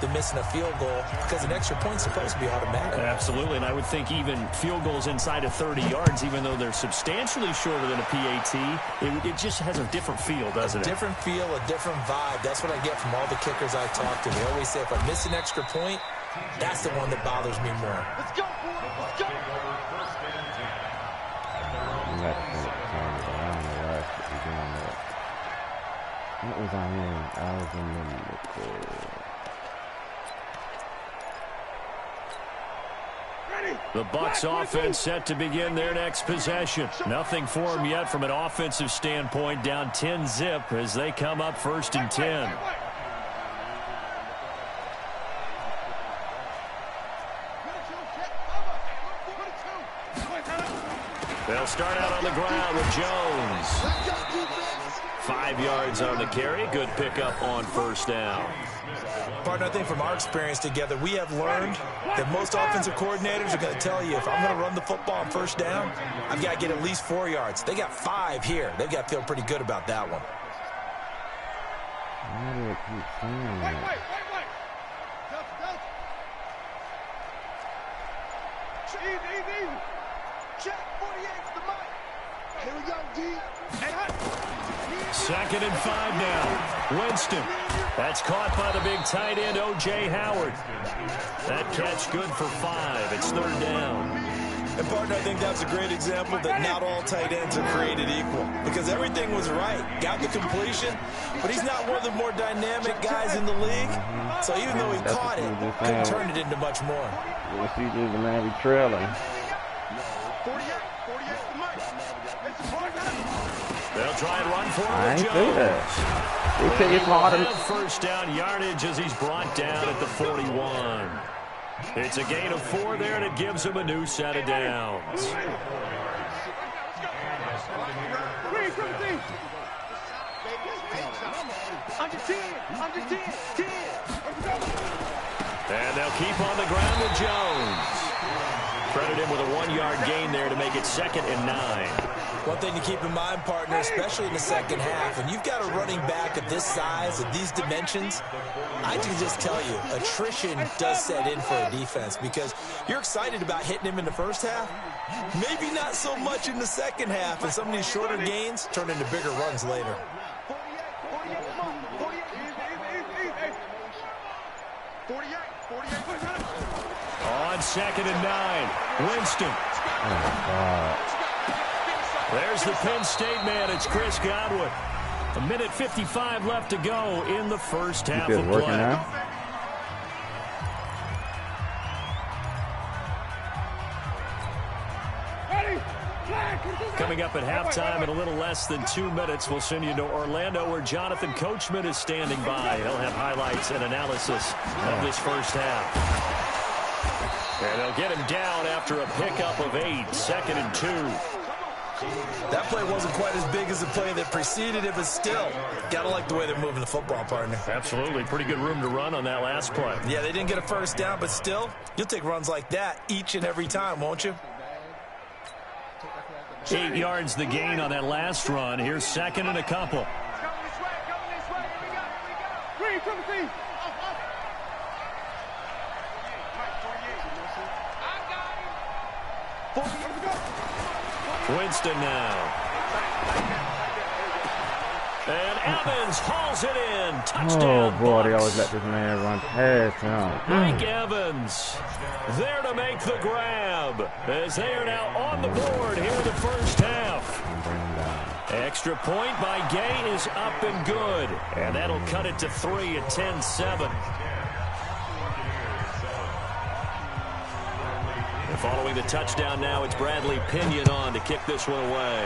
than missing a field goal because an extra point's supposed to be automatic. Absolutely, and I would think even field goals inside of 30 yards, even though they're substantially shorter than a PAT, it just has a different feel, doesn't it? A different feel, a different vibe. That's what I get from all the kickers I talk to. They always say if I miss an extra point, that's the one that bothers me more. Let's go, let's go. What was I in? I was in the Bucs offense set to begin their next possession. Nothing for them yet from an offensive standpoint, down 10-zip as they come up 1st and 10. They'll start out on the ground with Jones. 5 yards on the carry. Good pickup on 1st down. Partner, I think from our experience together, we have learned that most offensive coordinators are going to tell you if I'm going to run the football on 1st down, I've got to get at least 4 yards. They got 5 here. They've got to feel pretty good about that one. Why do I keep saying that? Wait. Easy. Check 48's the mic. Here we go, D. Hey, 2nd and 5 now. Winston. That's caught by the big tight end, O.J. Howard. That catch good for 5. It's 3rd down. And, partner, I think that's a great example that not all tight ends are created equal because everything was right. Got the completion, but he's not one of the more dynamic guys in the league. So even though he caught it, couldn't turn it into much more. You see the man be trailing. 48's the mic. They'll try and run for I it ain't with say Jones. that. They take it harder. 1st down yardage as he's brought down at the 41. It's a gain of 4 there, and it gives him a new set of downs. Under 10. And they'll keep on the ground with Jones. Credit him with a 1-yard gain there to make it 2nd and 9. One thing to keep in mind, partner, especially in the second half, when you've got a running back of this size, of these dimensions, I can just tell you, attrition does set in for a defense because you're excited about hitting him in the first half, maybe not so much in the second half, and some of these shorter gains turn into bigger runs later. 48. On 2nd and 9, Winston. Oh, God. There's the Penn State man. It's Chris Godwin. 1:55 left to go in the first half of play. Now? Coming up at halftime in a little less than 2 minutes, we'll send you to Orlando where Jonathan Coachman is standing by. He'll have highlights and analysis of this first half. And they'll get him down after a pickup of 8, 2nd and 2. That play wasn't quite as big as the play that preceded it, but still, gotta like the way they're moving the football, partner. Absolutely. Pretty good room to run on that last play. Yeah, they didn't get a 1st down, but still, you'll take runs like that each and every time, won't you? 8 yards the gain on that last run. Here's 2nd and a couple. Winston now. And Evans hauls it in. Touchdown. Oh, boy, they Bucs. always let this man run past him. Mike Evans there to make the grab as they are now on the board here in the first half. Extra point by Gay is up and good. And that'll cut it to 3 at 10-7. And following the touchdown now, it's Bradley Pinion on to kick this one away.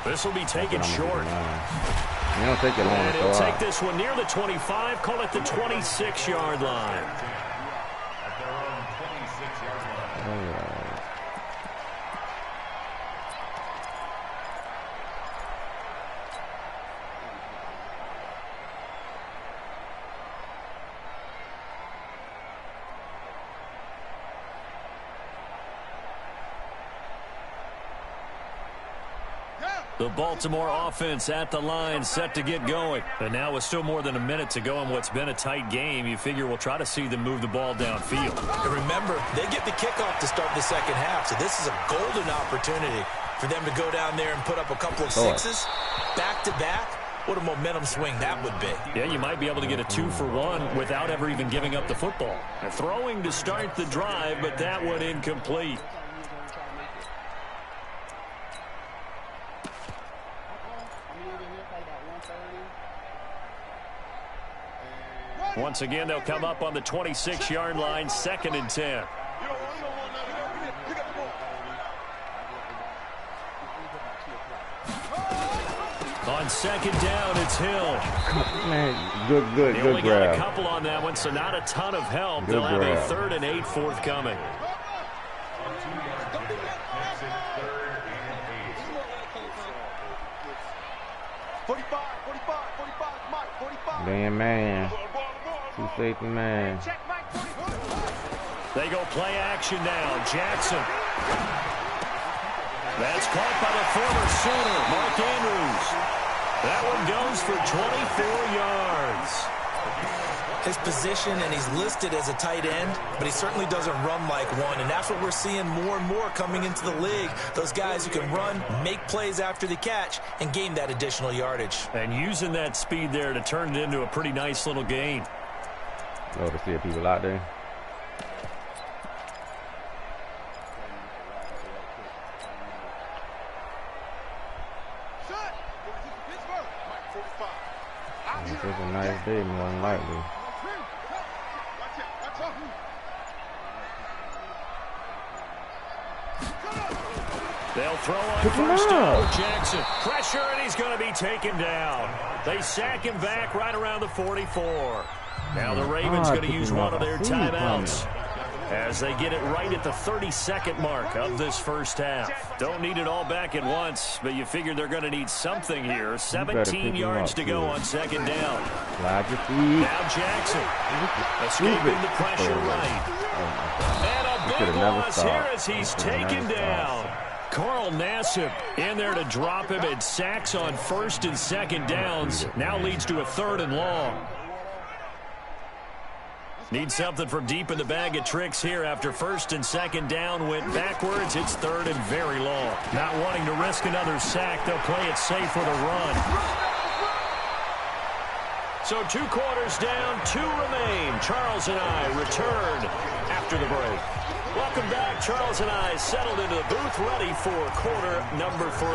This will be taken short. You don't take it long. And he'll take this one near the 25, call it the 26-yard line. The Baltimore offense at the line, set to get going. And now with still more than a minute to go in what's been a tight game, you figure we'll try to see them move the ball downfield. And remember, they get the kickoff to start the second half, so this is a golden opportunity for them to go down there and put up a couple of sixes back-to-back. What a momentum swing that would be. Yeah, you might be able to get a 2-for-1 without ever even giving up the football. And throwing to start the drive, but that one incomplete. Once again, they'll come up on the 26-yard line, 2nd and 10. On 2nd down, it's Hill. Man, good They only grab. got a couple on that one, so not a ton of help. Good They'll have grab. a 3rd and 8 forthcoming. Man. Two safety man. They go play action now. Jackson. That's caught by the former Sooner, Mark Andrews. That one goes for 24 yards. His position, and he's listed as a tight end, but he certainly doesn't run like one, and that's what we're seeing more and more coming into the league. Those guys who can run, make plays after the catch, and gain that additional yardage. And using that speed there to turn it into a pretty nice little gain. Love to see people out there. It's a nice day, more than likely. They'll throw on first down. Jackson. Pressure, and he's going to be taken down. They sack him back right around the 44. Now the Ravens going to use one of their timeouts as they get it right at the 32nd mark of this first half. Don't need it all back at once, but you figure they're going to need something here. 17 yards to go on 2nd down. Now Jackson escaping the pressure right. And a big loss here as he's taken down. Carl Nassib in there to drop him, and sacks on 1st and 2nd downs. Now leads to a 3rd and long. Need something from deep in the bag of tricks here after 1st and 2nd down went backwards. It's 3rd and very long. Not wanting to risk another sack, they'll play it safe with a run. So 2 quarters down, 2 remain. Charles and I return after the break. Welcome back. Charles and I settled into the booth, ready for quarter number 3.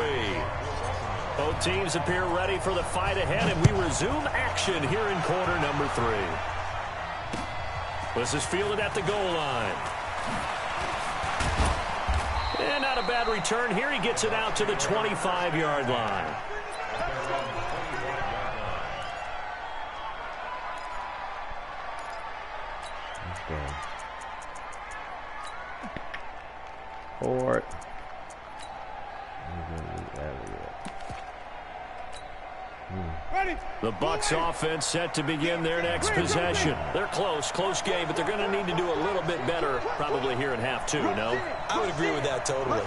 Both teams appear ready for the fight ahead, and we resume action here in quarter number 3. This is fielded at the goal line. And not a bad return here. He gets it out to the 25-yard line. Okay. Forward. The Bucs offense set to begin their next possession. They're close game, but they're going to need to do a little bit better probably here in half 2, no? I would agree with that totally.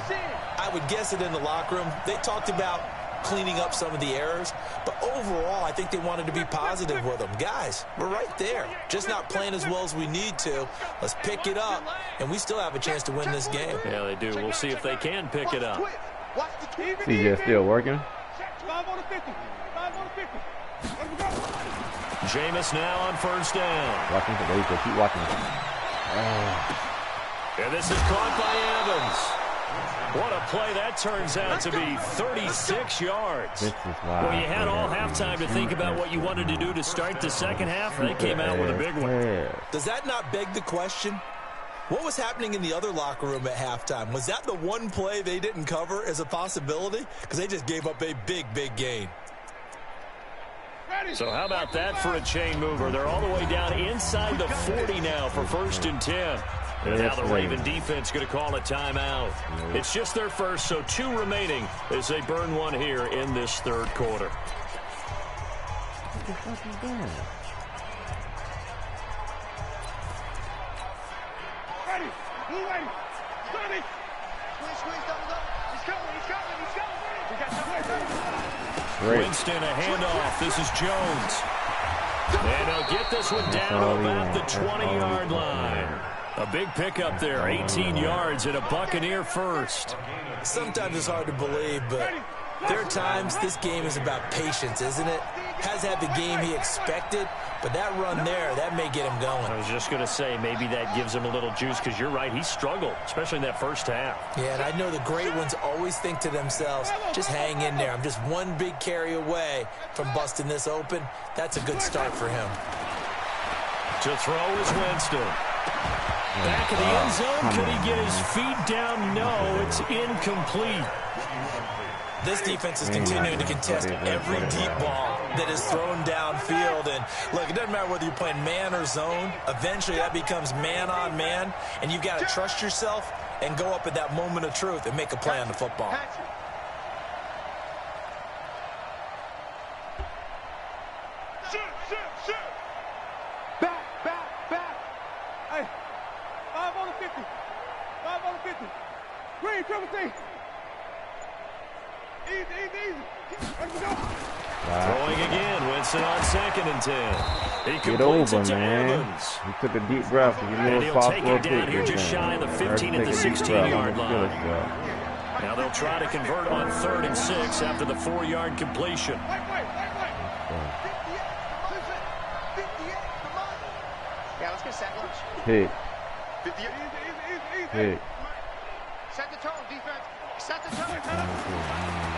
I would guess it in the locker room. They talked about cleaning up some of the errors, but overall, I think they wanted to be positive with them. Guys, we're right there. Just not playing as well as we need to. Let's pick it up, and we still have a chance to win this game. Yeah, they do. We'll see if they can pick it up. CJ still working. Jameis now on 1st down. Watching for Baker. Keep watching. And this is caught by Evans. What a play that turns out to be. 36 yards. Well, you had all halftime to think about what you wanted to do to start the second half. They came out with a big one. Does that not beg the question? What was happening in the other locker room at halftime? Was that the one play they didn't cover as a possibility? Because they just gave up a big gain. So how about that for a chain mover? They're all the way down inside the 40 now for 1st and 10. And now the Raven defense going to call a timeout. It's just their first, so 2 remaining as they burn one here in this 3rd quarter. What the fuck is that? Winston, a handoff. This is Jones. And he'll get this one down to about the 20-yard line. A big pickup there, 18 yards and a Buccaneer first. Sometimes it's hard to believe, but there are times this game is about patience, isn't it? Has had the game he expected, but that run there, that may get him going. I was just going to say, maybe that gives him a little juice, because you're right, he struggled, especially in that first half. Yeah, and I know the great ones always think to themselves, just hang in there. I'm just one big carry away from busting this open. That's a good start for him. To throw is Winston. Back of the end zone, could he get his feet down? No, it's incomplete. This defense is continuing to contest every deep ball that is thrown downfield. And look, it doesn't matter whether you're playing man or zone. Eventually, that becomes man on man. And you've got to trust yourself and go up at that moment of truth and make a play on the football. Back. Hey, 5 on the 50. 5 on the 50. Green, triple T. Easy. Ready to go. Throwing again, Winston on 2nd and 10. He Get over, man. He took a deep breath. And he'll take it down here just shy of the 15 at the 16-yard line. Now they'll try to convert on 3rd and 6 after the 4-yard completion. Yeah, let's get set lunch. Hit. Easy. Set the tone, defense. Set the tone.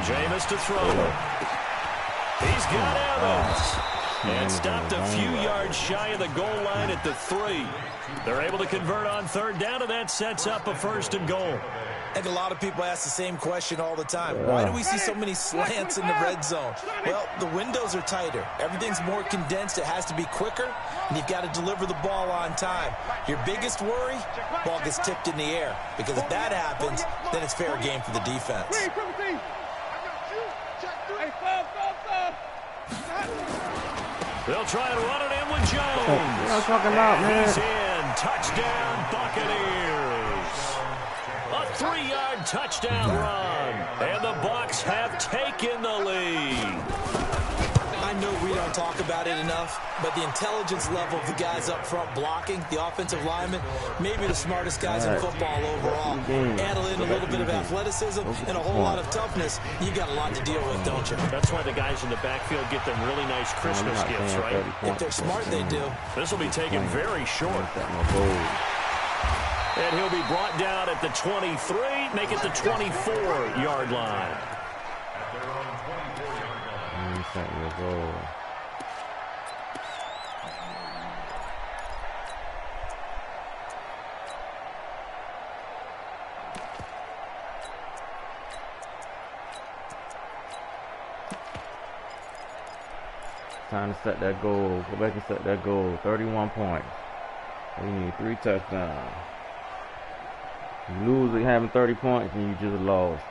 Jameis to throw. He's got Evans. And stopped a few yards shy of the goal line at the 3. They're able to convert on 3rd down, and that sets up a 1st and goal. And a lot of people ask the same question all the time. Why do we see so many slants in the red zone? Well, the windows are tighter. Everything's more condensed. It has to be quicker, and you've got to deliver the ball on time. Your biggest worry, ball gets tipped in the air. Because if that happens, then it's fair game for the defense. They'll try and run it in with Jones. What are you talking about, man? He's in. Touchdown, Buccaneers. A 3-yard touchdown run. And the Bucs have taken the lead. I know we don't talk about it enough, but the intelligence level of the guys up front blocking, the offensive linemen, maybe the smartest guys in football overall. Add in a little bit of athleticism and a whole lot of toughness, you got a lot to deal with, don't you? That's why the guys in the backfield get them really nice Christmas gifts, right? If they're smart, they do. This will be taken very short. And he'll be brought down at the 23, make it the 24-yard line. Time to set that goal. Go back and set that goal. 31 points. We need 3 touchdowns. You lose with having 30 points and you just lost.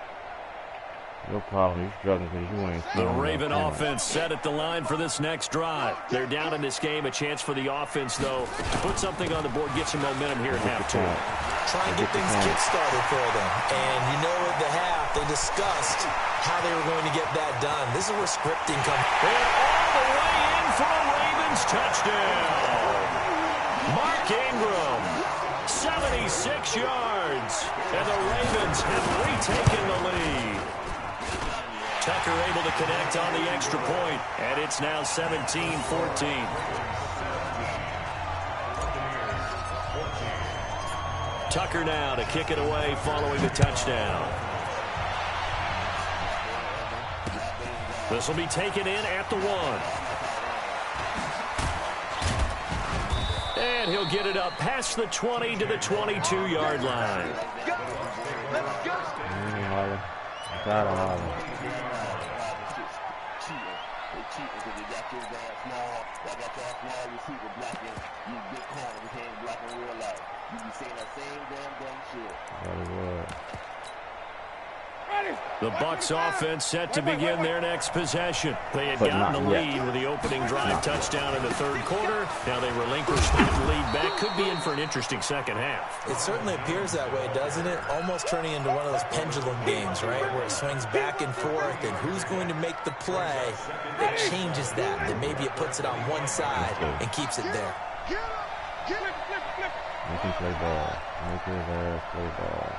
No problem. You're struggling because you ain't. The Raven offense set at the line for this next drive. They're down in this game. A chance for the offense, though, to put something on the board, get some momentum here at halftime. Try and get things kick-started for them. And you know at the half, they discussed how they were going to get that done. This is where scripting comes. And all the way in for a Ravens touchdown. Mark Ingram, 76 yards. And the Ravens have retaken the lead. Tucker able to connect on the extra point, and it's now 17-14. Tucker now to kick it away following the touchdown. This will be taken in at the 1. And he'll get it up past the 20 to the 22-yard line. The Bucs offense set to begin their next possession. They had gotten the lead with the opening drive touchdown in the third quarter. Now they relinquish that lead back. Could be in for an interesting second half. It certainly appears that way, doesn't it? Almost turning into one of those pendulum games, right, where it swings back and forth, and who's going to make the play that changes that, that maybe it puts it on one side and keeps it there. Make him play ball. Make his ass play ball.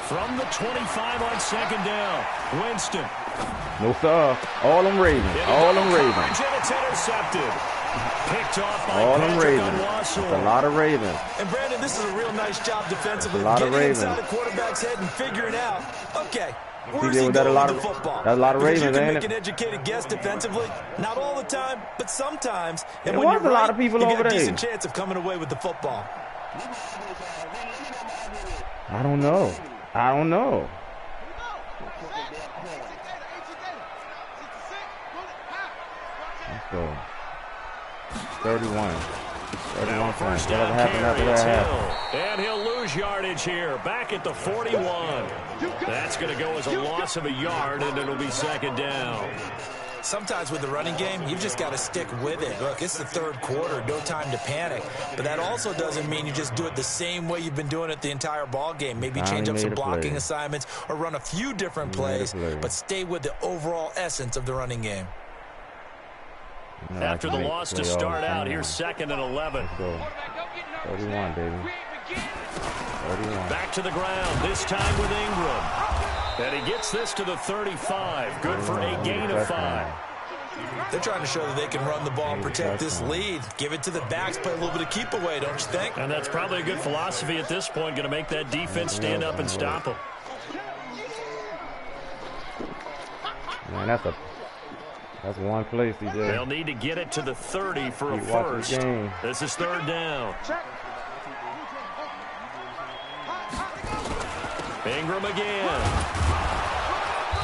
From the 25 on second down, Winston. No, sir. All them Ravens. All them Ravens. And it's intercepted. Picked off by all them Patrick Ravens. That's a lot of Ravens. And Brandon, this is a real nice job defensively. A lot of Ravens. Ravens. Inside the quarterback's head and figuring out, okay, where's he going with the football? That's a lot of Ravens, you can ain't make it? an educated guess defensively. Not all the time, but sometimes. And there when was you're a lot right, of people you over got a there. decent chance of coming away with the football. I don't know. I don't know. Let's go. 31. 31 points. Whatever happened after that happened. And he'll lose yardage here. Back at the 41. That's going to go as a loss of a yard, and it'll be second down. Sometimes with the running game, you've just got to stick with it. Look, it's the third quarter, no time to panic. But that also doesn't mean you just do it the same way you've been doing it the entire ball game. Maybe change up some blocking assignments or run a few different plays, but stay with the overall essence of the running game. After the loss to start out, here's second and 11. Let's go. 31, baby. 31. Back to the ground, this time with Ingram. And he gets this to the 35. Good for a gain of 5. They're trying to show that they can run the ball and protect this lead. Give it to the backs, play a little bit of keep away, don't you think? And that's probably a good philosophy at this point, going to make that defense stand up and stop them. Man, that's one place, CJ. They'll need to get it to the 30 for a first. This is third down. Ingram again.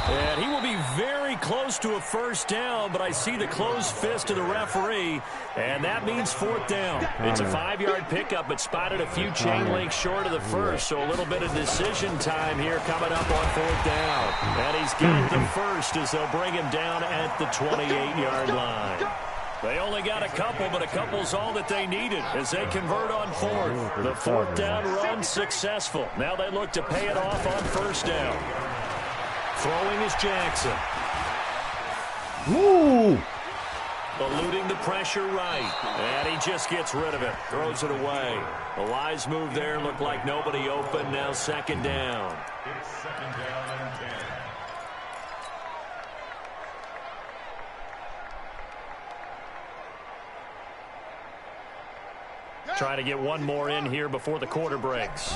And he will be very close to a first down, but I see the closed fist of the referee, and that means fourth down. It's a 5-yard pickup, but spotted a few chain links short of the first, so a little bit of decision time here coming up on fourth down. And he's got the first as they'll bring him down at the 28-yard line. They only got a couple, but a couple's all that they needed as they convert on fourth. The fourth down run successful. Now they look to pay it off on first down. Throwing is Jackson. Ooh. Eluding the pressure right. And he just gets rid of it. Throws it away. A wise move there. Looked like nobody open. Now second down. It's second down and 10. Trying to get one more in here before the quarter breaks.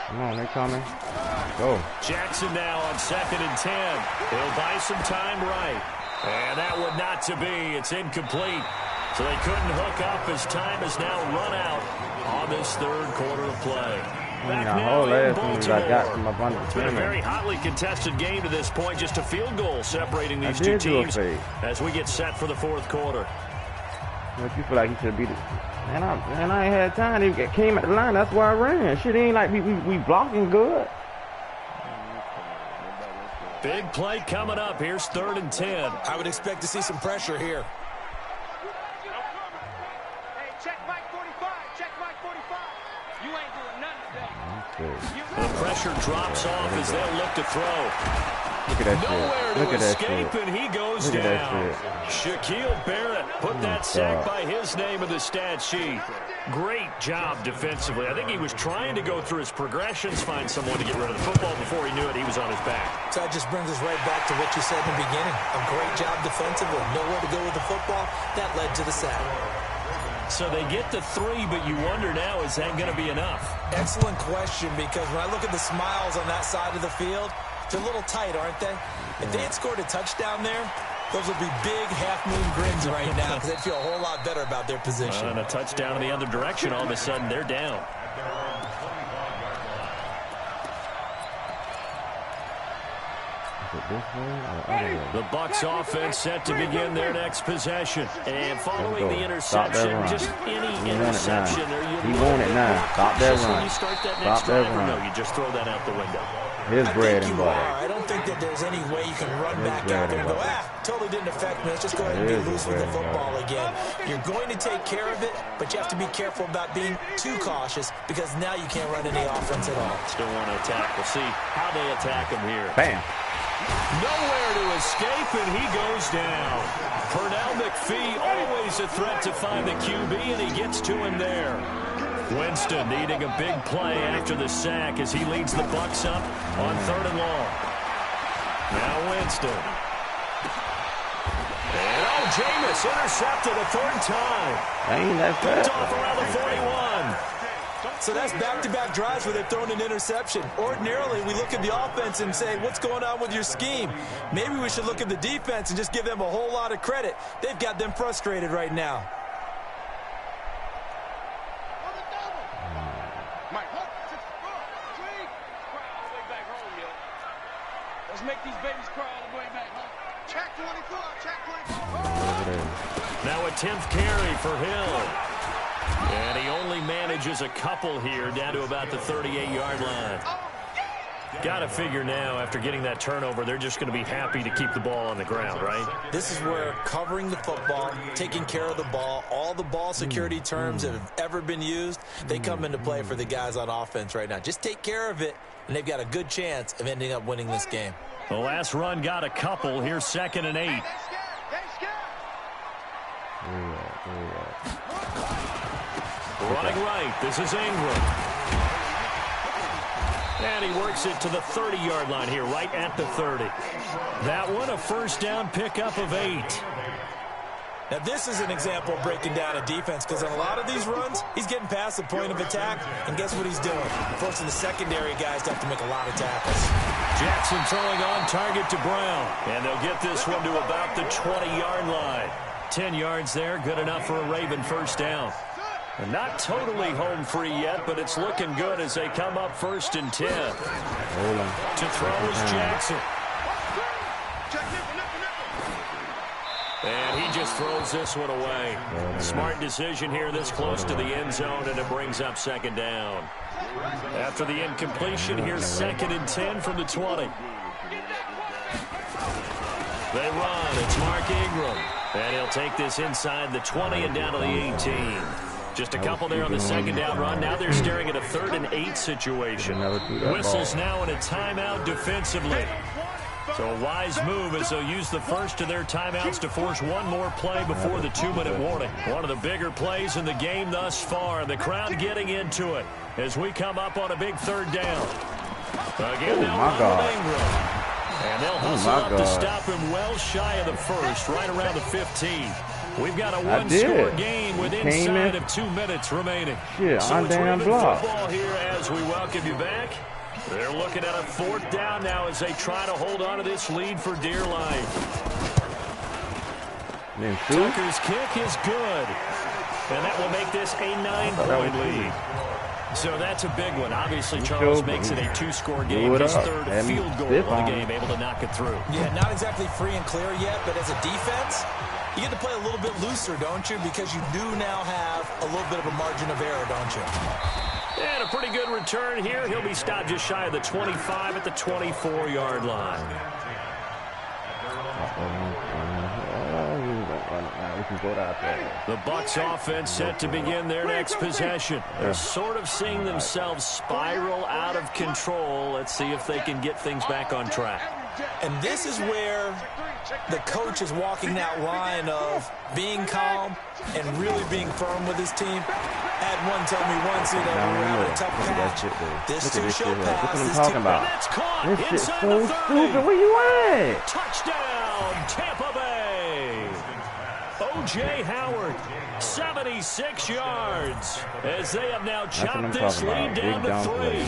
Come on, they're coming. Go. Jackson now on second and 10. He'll buy some time right. And that would not to be. It's incomplete. So they couldn't hook up as time has now run out on this third quarter of play. Back now in Baltimore. It's been a very hotly contested game to this point. Just a field goal separating these two teams as we get set for the fourth quarter. You feel like he should beat it. Man, I ain't had time. He came at the line. That's why I ran. Shit ain't like we blocking good. Big play coming up. Here's third and 10. I would expect to see some pressure here. Hey, check Mike 45. Check Mike 45. You ain't doing nothing today. The pressure drops off as they'll look to throw. Look at that Nowhere shit. Look to at that escape, shit. and he goes Look down. at that shit. Shaquille Barrett put that sack by his name in the stat sheet. Great job defensively. I think he was trying to go through his progressions, find someone to get rid of the football. Before he knew it, he was on his back. So that just brings us right back to what you said in the beginning. A great job defensively. Nowhere to go with the football. That led to the sack. So they get to 3, but you wonder now, is that going to be enough? Excellent question, because when I look at the smiles on that side of the field, they're a little tight, aren't they? If they had scored a touchdown there, those would be big half-moon grins right now because they'd feel a whole lot better about their position. And a touchdown in the other direction, all of a sudden they're down. This way or the other way? The Bucs offense set to begin their next possession. And following the interception, just any interception. He won it now. Stop that run. You start that next drive, or no, you just throw that out the window. His bread and butter. I don't think that there's any way you can run back out there and go, totally didn't affect me. Let's just go ahead and be loose with the football again. You're going to take care of it, but you have to be careful about being too cautious because now you can't run any offense at all. Still want to attack. We'll see how they attack him here. Bam. Nowhere to escape, and he goes down. Pernell McPhee, always a threat to find the QB, and he gets to him there. Winston needing a big play after the sack as he leads the Bucs up on 3rd and long. Now Winston. And Jameis intercepted a 3rd time. Ain't that Picked off around the 41. So that's back-to-back drives where they've thrown an interception. Ordinarily, we look at the offense and say, what's going on with your scheme? Maybe we should look at the defense and just give them a whole lot of credit. They've got them frustrated right now. Let's make these babies cry all the way back home. Check 24, check 24. Now a 10th carry for Hill. And he only manages a couple here down to about the 38-yard line. Got to figure now, after getting that turnover, they're just going to be happy to keep the ball on the ground, right? This is where covering the football, taking care of the ball, all the ball security terms that have ever been used, they come into play for the guys on offense right now. Just take care of it, and they've got a good chance of ending up winning this game. The last run got a couple. Here's 2nd and 8. Running right. This is Ingram. And he works it to the 30-yard line here, right at the 30. That one, a 1st down pickup of 8. Now, this is an example of breaking down a defense because on a lot of these runs, he's getting past the point of attack, and guess what he's doing? Forcing the secondary guys to have to make a lot of tackles. Jackson throwing on target to Brown, and they'll get this one to about the 20-yard line. 10 yards there, good enough for a Raven 1st down. And not totally home free yet, but it's looking good as they come up 1st and 10. To throw is Jackson. And he just throws this one away. Smart decision here this close to the end zone, and it brings up 2nd down. After the incompletion, here's 2nd and 10 from the 20. They run. It's Mark Ingram. And he'll take this inside the 20 and down to the 18. Just a couple there on the 2nd down run. Now they're staring at a 3rd and 8 situation. Whistles now in a timeout defensively. So a wise move as they'll use the first of their timeouts to force one more play before the 2-minute warning. One of the bigger plays in the game thus far. The crowd getting into it as we come up on a big 3rd down. Again, they'll run with Ingram. And they'll hustle up to stop him well shy of the 1st, right around the 15. We've got a one-score game with inside of 2 minutes remaining. So it's Raven football here as we welcome you back. They're looking at a 4th down now as they try to hold on to this lead for dear life. Tucker's kick is good. And that will make this a 9-point lead. So that's a big one. Obviously, Charles makes it a 2-score game. His 3rd field goal of the game, able to knock it through. Yeah, not exactly free and clear yet, but as a defense, you get to play a little bit looser, don't you? Because you do now have a little bit of a margin of error, don't you? And a pretty good return here. He'll be stopped just shy of the 25 at the 24-yard line. The Bucs offense set to begin their next possession. They're sort of seeing themselves spiral out of control. Let's see if they can get things back on track. And this is where the coach is walking that line of being calm and really being firm with his team. Had one tell me once, you know, we're having a tough patch. This too-show pass. That's what I'm talking about. That's caught this shit's inside so the 30. stupid. Where you at? Touchdown, Tampa Bay. O.J. Howard, 76 yards, as they have now chopped this lead down to 3.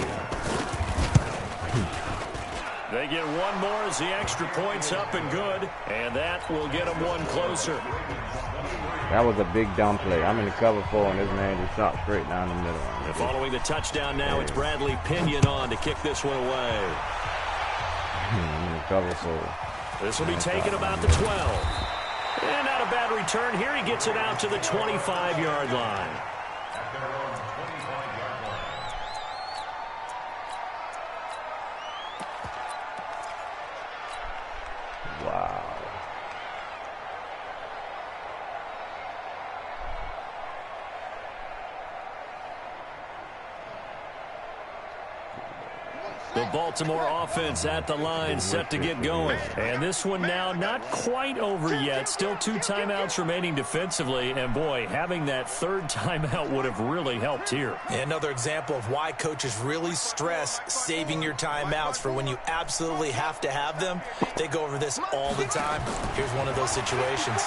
They get one more as the extra point's up and good, and that will get them one closer. That was a big dumb play. I'm in the cover 4, and this man just shot straight down the middle. And following the touchdown now, it's Bradley Pinion on to kick this one away. cover for. This will be taken about the 12. And not a bad return here. He gets it out to the 25-yard line. Wow. The Baltimore offense at the line, set to get going. And this one now not quite over yet. Still 2 timeouts remaining defensively. And, boy, having that third timeout would have really helped here. Another example of why coaches really stress saving your timeouts for when you absolutely have to have them. They go over this all the time. Here's one of those situations.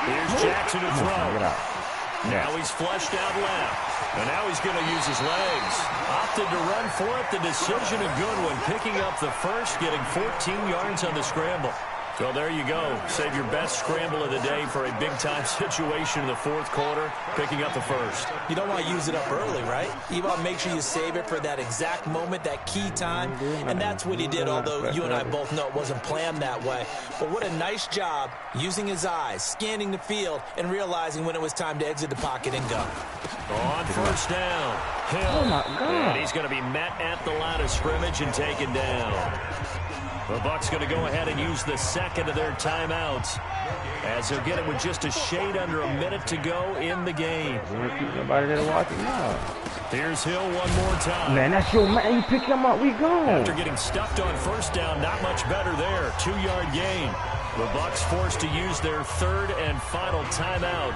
Here's Jackson to throw. Now he's flushed out left. And now he's going to use his legs. Opted to run for it. The decision a good one. Picking up the first, getting 14 yards on the scramble. So there you go. Save your best scramble of the day for a big-time situation in the fourth quarter. Picking up the first. You don't want to use it up early, right? You want to make sure you save it for that exact moment, that key time. And that's what he did, although you and I both know it wasn't planned that way. But what a nice job using his eyes, scanning the field, and realizing when it was time to exit the pocket and go. On first down, Hill. Oh my God. And he's going to be met at the line of scrimmage and taken down. The Bucs going to go ahead and use the second of their timeouts, as they'll get it with just a shade under a minute to go in the game. Nobody there to watch it now. Here's Hill one more time. Man, that's your man. You pick him up, we gone. After getting stuffed on first down, not much better there. 2-yard gain. The Bucs forced to use their third and final timeout,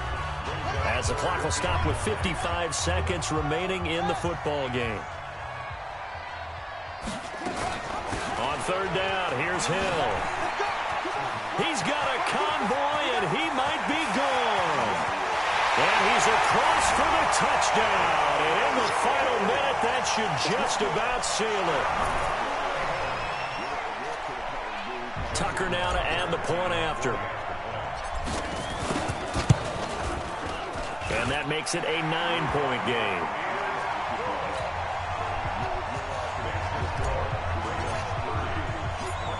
as the clock will stop with 55 seconds remaining in the football game. On third down, here's Hill. He's got a convoy, and he might be gone. And he's across for the touchdown. And in the final minute, that should just about seal it. Tucker now to add the point after. And that makes it a 9-point game.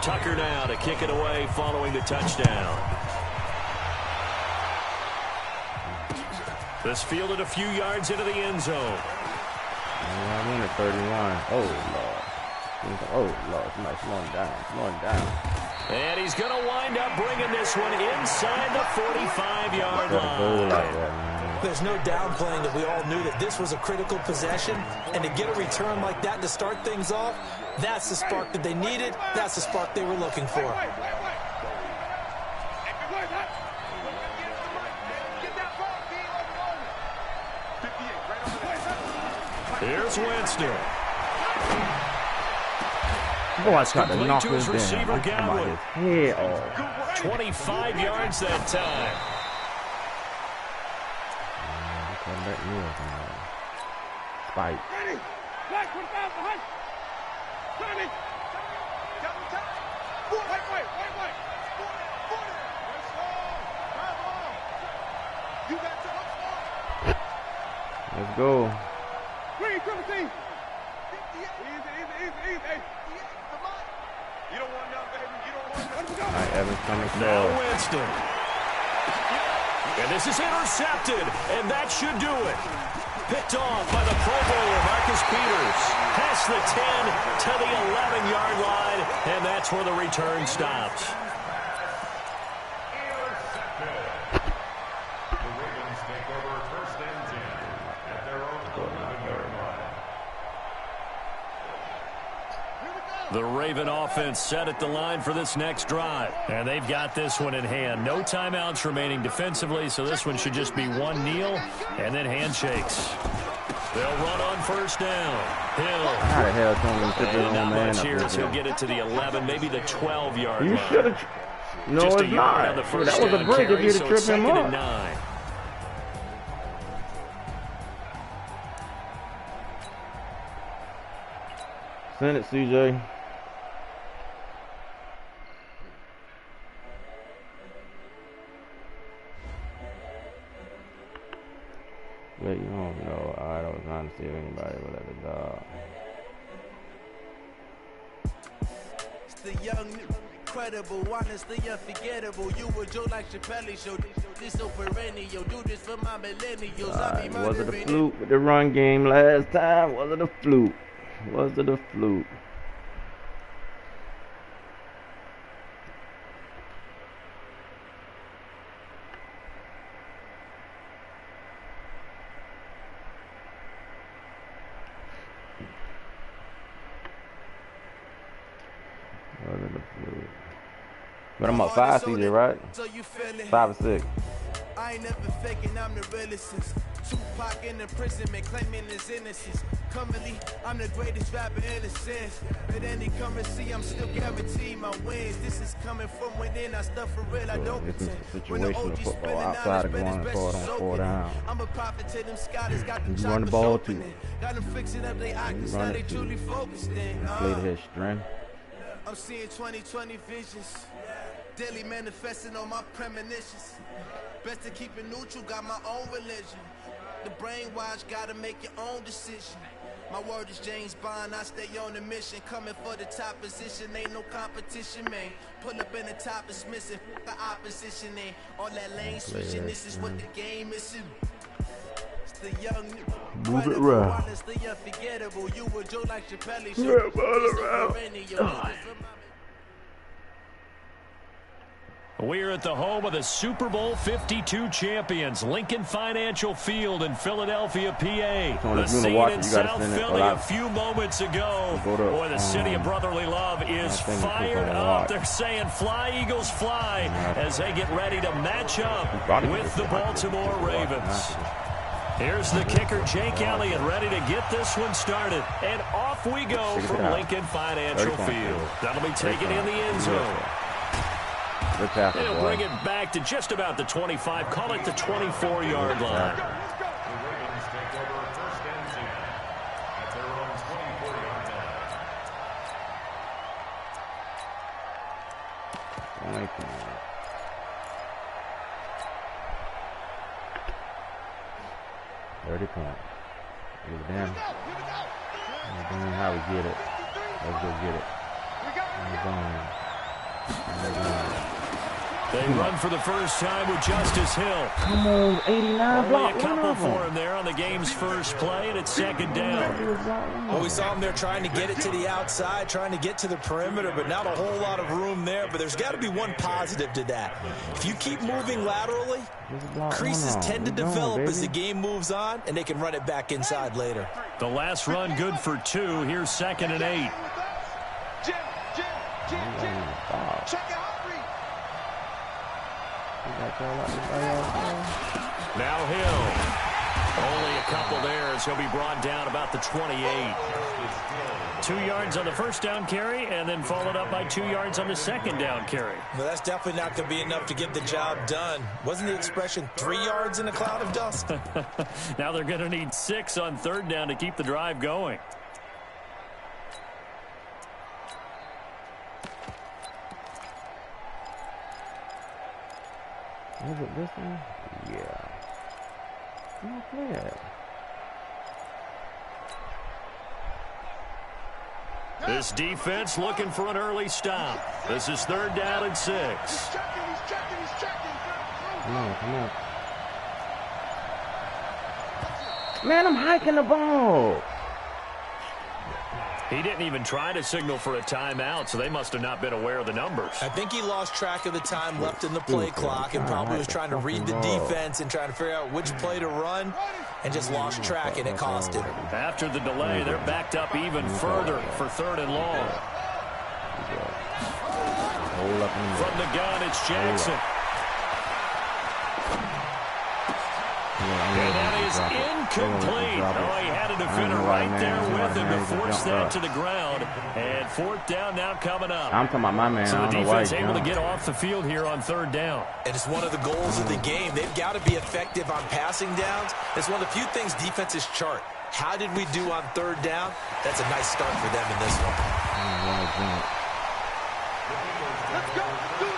Tucker now to kick it away following the touchdown. This fielded a few yards into the end zone. I won at 31. Oh, Lord. Oh, Lord. Somebody slowing down. Slowing down. And he's going to wind up bringing this one inside the 45-yard line. Like that, There's no downplaying that we all knew that this was a critical possession, and to get a return like that to start things off, that's the spark that they needed. That's the spark they were looking for. Here's Winston. Boy, I tried to knock Complete to his his receiver, Godwin. head off. 25 yards that time. Spike. Let's go. Green, triple team. Easy. You don't want nothing, baby. You don't want nothing. All right, Evans coming Now slow. Winston. And this is intercepted, and that should do it. Picked off by the Pro Bowler, Marcus Peters. Past the 10 to the 11-yard line, and that's where the return stops. The Raven offense set at the line for this next drive. And they've got this one in hand. No timeouts remaining defensively, so this one should just be one kneel and then handshakes. They'll run on first down. Hill. How the hell can we trip it on, Not man? much here as he'll get it to the 11, maybe the 12-yard line. You should have. No, Just a it's yard not. on the first That was a down break if carry, you'd so have tripped him second up. and 9. Send it, CJ. Wait, you don't know. I was trying to see if anybody would let it go. The young, incredible, honestly unforgettable. You were Joe like Chappelle show. This so perennial. Do this for my millennials. I be was it a fluke with the run game last time? Was it a fluke? Was it a fluke? But I'm up 5 CJ, right? 5 or 6. I ain't never faking, I'm the realest since Tupac in imprisonment, claiming his innocence. Currently, I'm the greatest rapper in a sense. But any currency, I'm still guaranteed my wins. This is coming from within, I stuff for real, I don't This is pretend. a situational football outside of going for it on 4 down. I'm a prophet to them scholars, got them You run the ball too. Got them fixing up they eyes, now they truly focused in. Play to his strength. I'm seeing 2020 visions. Daily manifesting on my premonitions. Best to keep it neutral, got my own religion. The brainwash, gotta make your own decision. My word is James Bond, I stay on a mission. Coming for the top position, ain't no competition, man. Pull up in the top is missing, the opposition ain't. All that lane switching, this is what the game is. It's the young, move it around. honestly unforgettable. You were Joe like Chappelle show. We're at the home of the Super Bowl 52 champions, Lincoln Financial Field in Philadelphia, PA. The scene in South Philly a few moments ago. Boy, the city of brotherly love is fired up. They're saying fly, Eagles, fly, as they get ready to match up with the Baltimore Ravens. Here's the kicker, Jake Elliott, ready to get this one started. And off we go from Lincoln Financial Field. That'll be taken in the end zone. They'll bring it back to just about the 25, call it the 24-yard line. Damn. Damn how we get it. Let's go get it. They run for the first time with Justice Hill. Come on, 89 block. Only a couple for him there on the game's first play, and it's second down. Well, we saw him there trying to get it to the outside, trying to get to the perimeter, but not a whole lot of room there. But there's got to be one positive to that. If you keep moving laterally, creases tend to develop as the game moves on, and they can run it back inside later. The last run good for 2. Here's 2nd and 8. Now Hill. Only a couple there as he'll be brought down about the 28. 2 yards on the first down carry, and then followed up by 2 yards on the second down carry. Well, that's definitely not going to be enough to get the job done. Wasn't the expression 3 yards in a cloud of dust? Now they're going to need 6 on 3rd down to keep the drive going. Is it this one? Yeah. Come play it. This defense looking for an early stop. This is 3rd down and 6. He's checking. Come on. Man, I'm hiking the ball. He didn't even try to signal for a timeout, so they must have not been aware of the numbers. I think he lost track of the time left in the play clock and probably was trying to read the defense and trying to figure out which play to run and just lost track, and it cost him. After the delay, they're backed up even further for 3rd and long. From the gun, it's Jackson. And that is incomplete. Oh, he had a defender right there with him to force that to the ground. And 4th down now coming up. I'm talking about my man. So the defense able to get off the field here on 3rd down. And it's one of the goals of the game. They've got to be effective on passing downs. It's one of the few things defenses chart. How did we do on 3rd down? That's a nice start for them in this one. Let's go. Do it.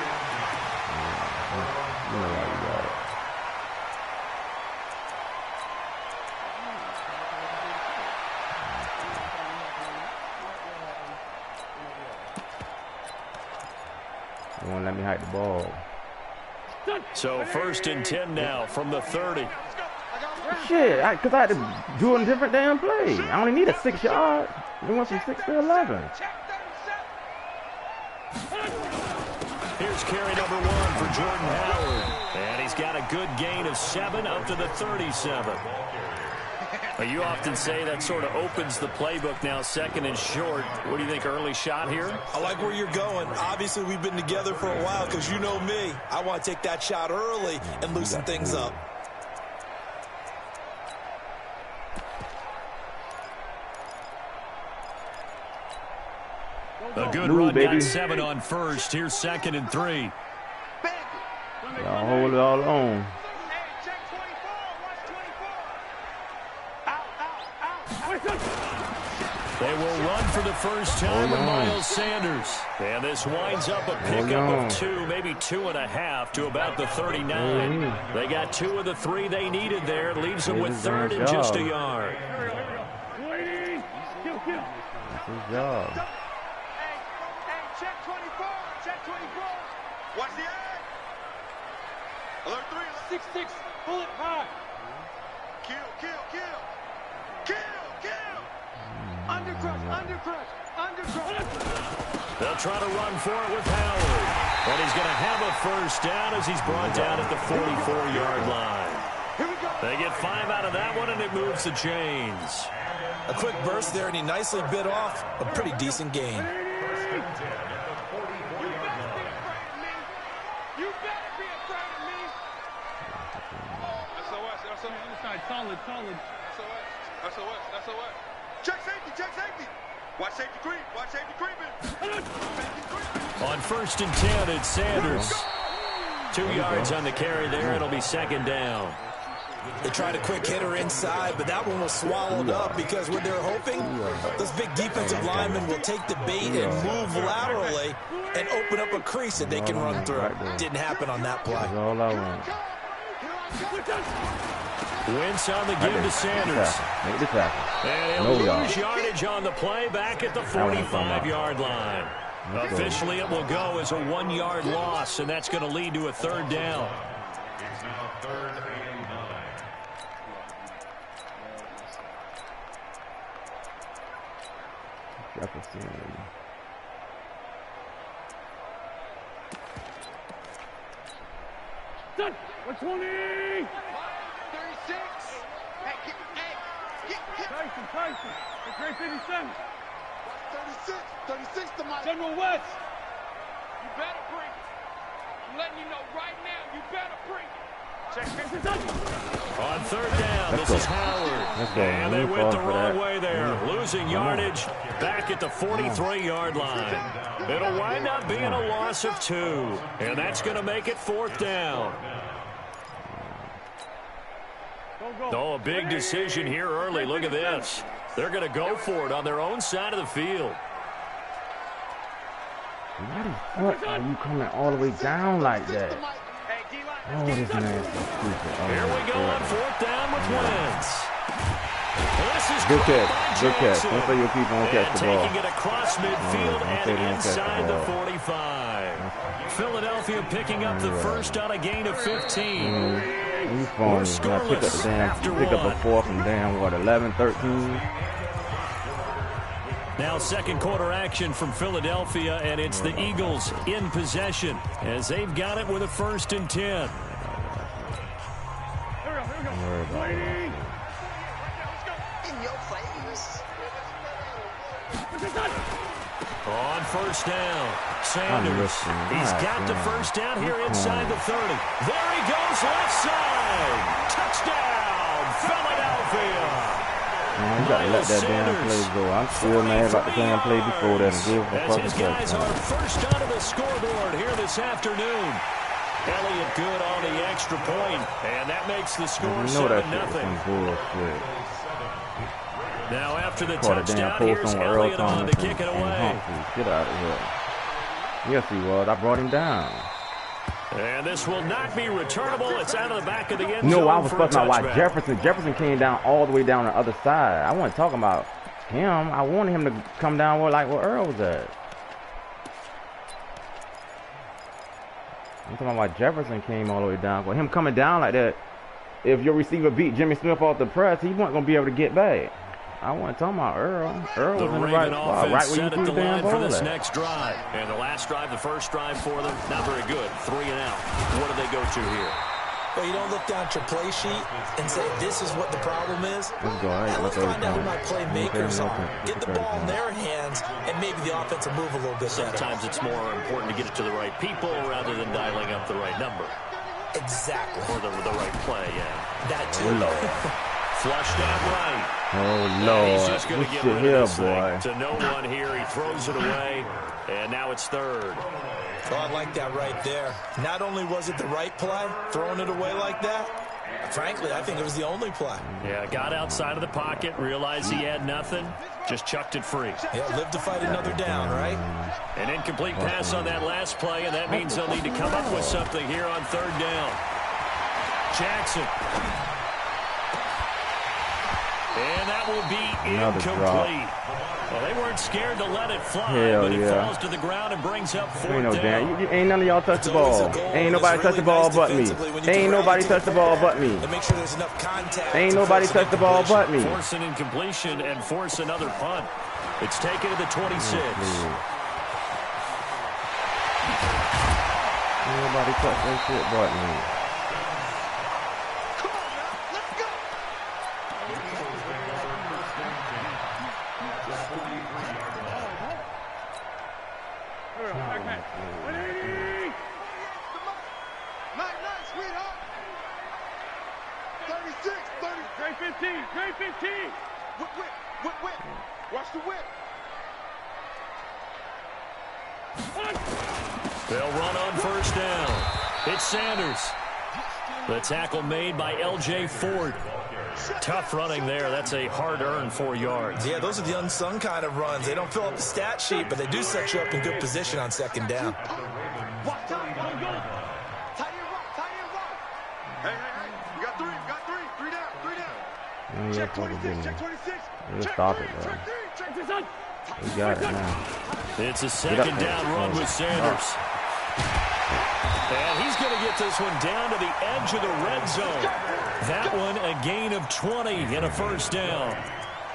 hike the ball. So 1st and 10 now from the 30. Shit, because I had to do a different damn play. I only need a 6 yard. They went from 6 to 11. Here's carry number 1 for Jordan Howard. And he's got a good gain of 7 up to the 37. You often say that sort of opens the playbook now, 2nd and short. What do you think, early shot here? I like where you're going. Obviously, we've been together for a while because you know me. I want to take that shot early and loosen things up. A good run, got 7 on 1st. Here's 2nd and 3. Y'all hold it all on. They will run for the first time with Miles Sanders. And this winds up a pickup of 2, maybe 2.5 to about the 39. They got 2 of the 3 they needed there. Leaves them with 3rd and just a yard. That's his job. Check 24. Check 24. Watch the eye. Alert 3. 6-6. Bullet high. Kill. Undercrush. They'll try to run for it with Howard. But he's going to have a first down as he's brought down at the 44-yard line. They get 5 out of that one, and it moves the chains. A quick burst there, and he nicely bit off a pretty decent gain. SOS. Check safety. Watch safety creeping. On 1st and 10, it's Sanders. 2 yards on the carry there. It'll be 2nd down. They tried a quick hitter inside, but that one was swallowed up because what they're hoping, those big defensive linemen will take the bait and move laterally and open up a crease that they can run through. Didn't happen on that play. That's all I want. Wentz on the give to Sanders. Make the tackle. And he'll lose yardage on the play back at the 45-yard line. Officially, it will go as a 1-yard loss, and that's going to lead to a 3rd down. Jefferson. Done. 120. 36. Hey, get. Tyson. The great 57. 36 to my General West. You better bring it. I'm letting you know right now, you better bring it. Check. On 3rd down, this is Howard. And they went the wrong way there. Losing yardage back at the 43-yard line. It'll wind up being a loss of 2. And that's going to make it 4th down. Oh, a big decision here early. Look at this. They're going to go for it on their own side of the field. What are you coming all the way down like that? Oh, this man is so stupid. Oh, here we go on 4th down with Wentz. This is good catch. Don't say your people won't catch the ball. Taking it across midfield and inside the 45. Philadelphia picking up the first on a gain of 15. We're scoreless after 1. Pick up a 4th and damn, 11, 13. Now 2nd quarter action from Philadelphia, and it's the Eagles in possession as they've got it with a 1st and 10. Here we go. In your face. On 1st down, Sanders. He's got the first down here inside the 30. There he goes, left side. Touchdown, Philadelphia. Man, you gotta let that damn play go. I'm still mad about the damn play before that. And give the as his guys are first onto the scoreboard here this afternoon. Elliott good on the extra point, and that makes the score 7-0. Now after the touchdown, here's Elliott on to kick it away. Get out of here. Yes, he was. I brought him down. And this will not be returnable. It's out of the back of the end zone. No, I was talking about why Jefferson came down all the way down the other side. I wasn't talking about him. I wanted him to come down where Earl was at. talking about Jefferson came all the way down. But him coming down like that, if your receiver beat Jimmy Smith off the press, he wasn't going to be able to get back. I wasn't talking about Earl. Earl was in the right spot, right where you threw the damn ball for this at. next drive. And the last drive, the first drive for them, not very good. 3 and out. What do they go to here? Well, you don't look down at your play sheet and say, this is what the problem is. Let's go. Right, let's find out who my playmakers are. Get the ball in their hands, and maybe the offense will move a little bit better. Sometimes it's more important to get it to the right people rather than dialing up the right number. Exactly. Or the right play, yeah. That too. Oh, Lord. Flushed out right. Oh, Lord. He's just going to get rid here, of this boy. thing. To no one here. He throws it away, and now it's third. Oh, I like that right there. Not only was it the right play, throwing it away like that, frankly, I think it was the only play. Yeah, got outside of the pocket, realized he had nothing, just chucked it free. Yeah, live to fight another down, right? An incomplete pass on that last play, and that means they'll need to come up with something here on third down. Jackson. And that will be incomplete. Well, they weren't scared to let it fly, but it falls to the ground and brings up fourth down. Ain't none of y'all touch the ball. Ain't nobody touch the ball but me. Ain't nobody touch the ball but me. Ain't nobody touch the ball but me. Force an incompletion and force another punt. It's taken to the 26. Ain't nobody touch that shit but me. Grade 15. Whip. Watch the whip. They'll run on first down. It's Sanders. The tackle made by L.J. Ford. Tough running there. That's a hard-earned 4 yards. Yeah, those are the unsung kind of runs. They don't fill up the stat sheet, but they do set you up in good position on second down. Check 26, check 26. Just stop it, bro. We got it now. It's a second down run with Sanders. And he's going to get this one down to the edge of the red zone. That one a gain of 20 and a first down.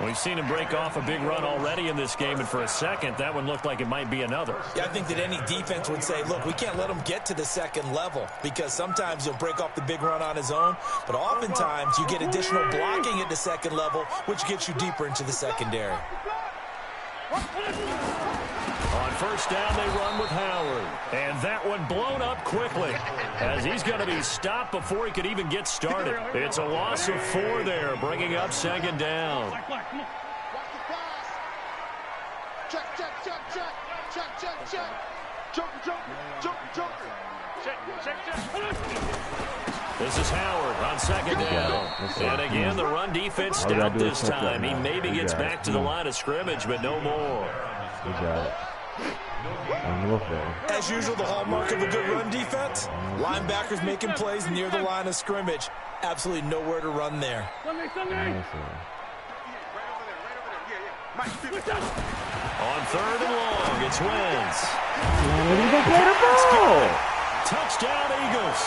We've seen him break off a big run already in this game, and for a second, that one looked like it might be another. Yeah, I think that any defense would say, look, we can't let him get to the second level because sometimes he'll break off the big run on his own, but oftentimes you get additional blocking at the second level, which gets you deeper into the secondary. On first down, they run with Howard. And that one blown up quickly as he's going to be stopped before he could even get started. It's a loss of 4 there, bringing up second down. This is Howard on second down. And again, the run defense stout this time. He maybe gets back to the line of scrimmage, but no more. We got it. As usual, the hallmark of a good run defense, linebackers making plays near the line of scrimmage. Absolutely nowhere to run there. On third and long, it's Wentz. Touchdown, Eagles.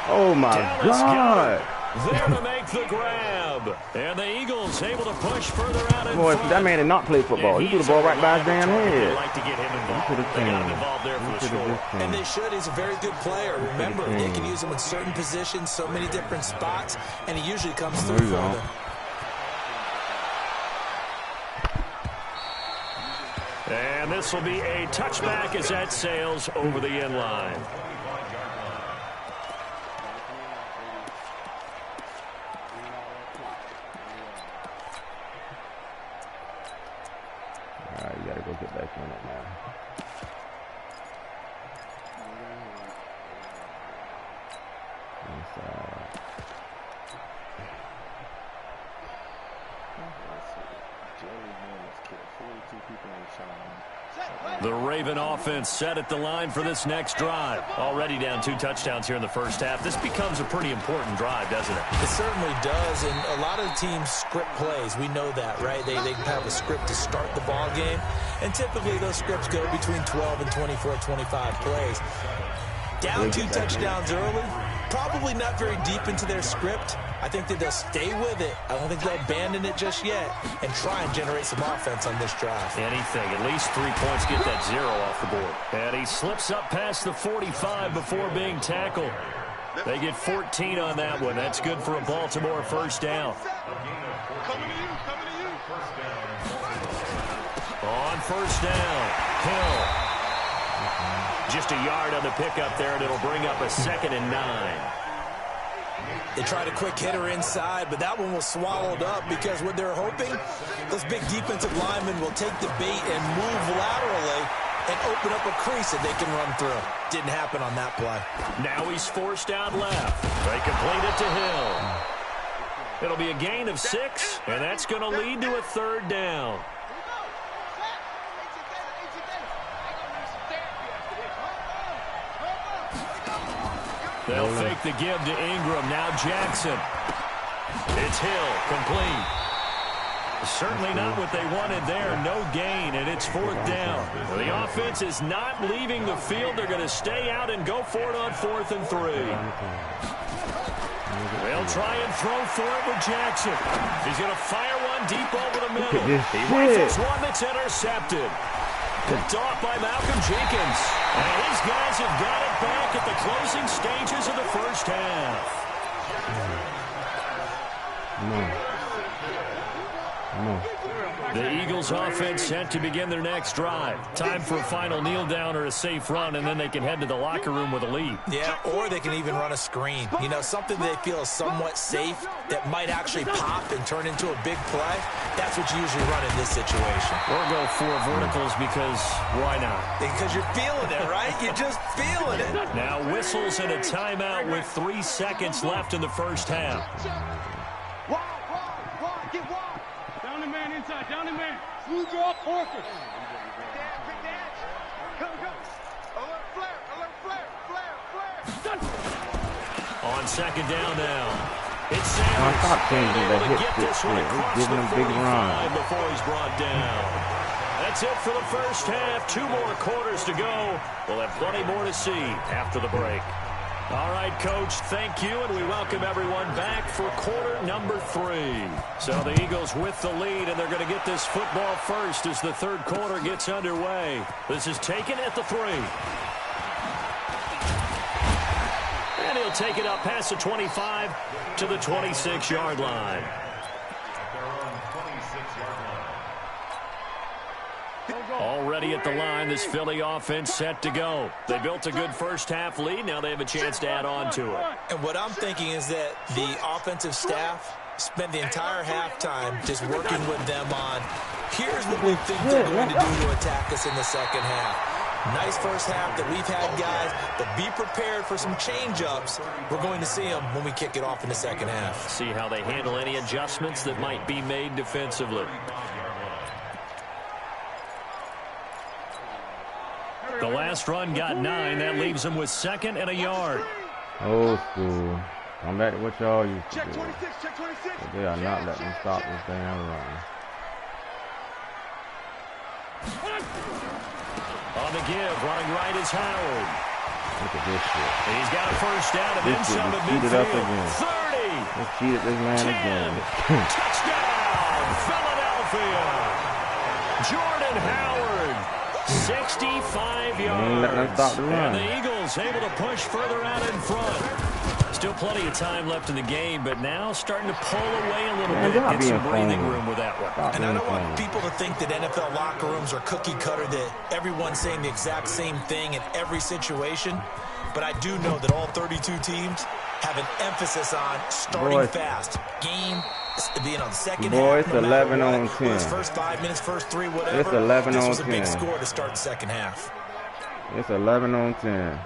Oh, my God. There to make the grab. And the Eagles able to push further out in Boy, front. that man did not play football. He threw the ball right by his damn head. Like to get him involved. They got him involved there for the score. And they should. He's a very good player. Remember, they can use him in certain positions, so many different spots, and he usually comes through for them. And this will be a touchback as that sails over the end line. All right, you got to go get back in it now. The Raven offense set at the line for this next drive. Already down 2 touchdowns here in the first half. This becomes a pretty important drive, doesn't it? It certainly does, and a lot of teams script plays. We know that, right? They have a script to start the ball game, and typically those scripts go between 12 and 24, 25 plays. Down 2 touchdowns early, probably not very deep into their script. I think that they'll stay with it. I don't think they'll abandon it just yet and try and generate some offense on this drive. Anything, at least 3 points, get that 0 off the board. And he slips up past the 45 before being tackled. They get 14 on that one. That's good for a Baltimore first down. On first down, Hill. Just a yard on the pickup there, and it'll bring up a 2nd and 9. They tried a quick hitter inside, but that one was swallowed up because what they're hoping, those big defensive linemen will take the bait and move laterally and open up a crease that they can run through. Didn't happen on that play. Now he's forced out left. They complete it to Hill. It'll be a gain of 6, and that's going to lead to a 3rd down. They'll fake the give to Ingram. Now Jackson. It's Hill, complete. Certainly not what they wanted there. No gain, and it's 4th down. The offense is not leaving the field. They're going to stay out and go for it on 4th and 3. They'll try and throw for it with Jackson. He's going to fire one deep over the middle. He rifles one that's intercepted. Picked off by Malcolm Jenkins. And his guys have got it back at the closing stages of the first half. The Eagles offense set to begin their next drive. Time for a final kneel down or a safe run, and then they can head to the locker room with a lead. Yeah, or they can even run a screen. You know, something they feel is somewhat safe that might actually pop and turn into a big play. That's what you usually run in this situation. Or go 4 verticals because why not? Because you're feeling it, right? You're just feeling it. Now whistles and a timeout with 3 seconds left in the first half. Get wide. Down the man inside. Down the man. Smooth draw, Parker. Come. Alert flare. On 2nd down now. It's Sanders. Stop changing that hit This one across giving the him big 45 run. before he's brought down. That's it for the first half. 2 more quarters to go. We'll have plenty more to see after the break. All right, Coach, thank you, and we welcome everyone back for quarter number 3. So the Eagles with the lead, and they're going to get this football first as the 3rd quarter gets underway. This is taken at the 3. And he'll take it up past the 25 to the 26-yard line. Already at the line, this Philly offense set to go. They built a good first half lead. Now they have a chance to add on to it. And what I'm thinking is that the offensive staff spent the entire halftime just working with them on, here's what we think they're going to do to attack us in the second half. Nice first half that we've had, guys, but be prepared for some change-ups. We're going to see them when we kick it off in the second half. See how they handle any adjustments that might be made defensively. The last run got 9. That leaves them with 2nd and a yard. Old school. I'm back to what y'all used to do. Check 26. But they are not letting them stop this damn run. On the give, running right is Howard. Look at this shit. He's got a first down and then This shit some was at cheated up again. midfield. 30. Let's cheat this man 10. again. Touchdown, Philadelphia. Jordan Howard, 65 Ain't letting them stop yards. the run. And the Eagles able to push further out in front. Still plenty of time left in the game, but now starting to pull away a little bit. Get some breathing room with that one. And I don't want people to think that NFL locker rooms are cookie cutter, that everyone's saying the exact same thing in every situation. But I do know that all 32 teams have an emphasis on starting fast. Game being on the second half. It's 11 on 10. First 5 minutes, first 3, whatever. It's 11 on 10. This was a big score to start the second half. It's 11 on 10.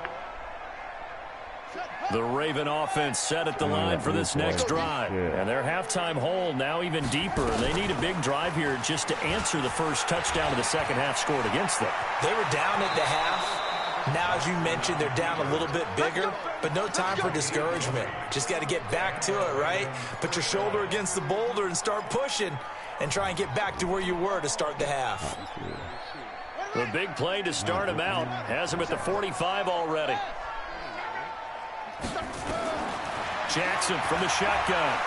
The Raven offense set at the line for this next drive. And their halftime hole now even deeper. They need a big drive here just to answer the first touchdown of the second half scored against them. They were down at the half. Now, as you mentioned, they're down a little bit bigger, but no time for discouragement. Just got to get back to it, right? Put your shoulder against the boulder and start pushing and try and get back to where you were to start the half. The big play to start him out has him at the 45 already. Jackson from the shotgun.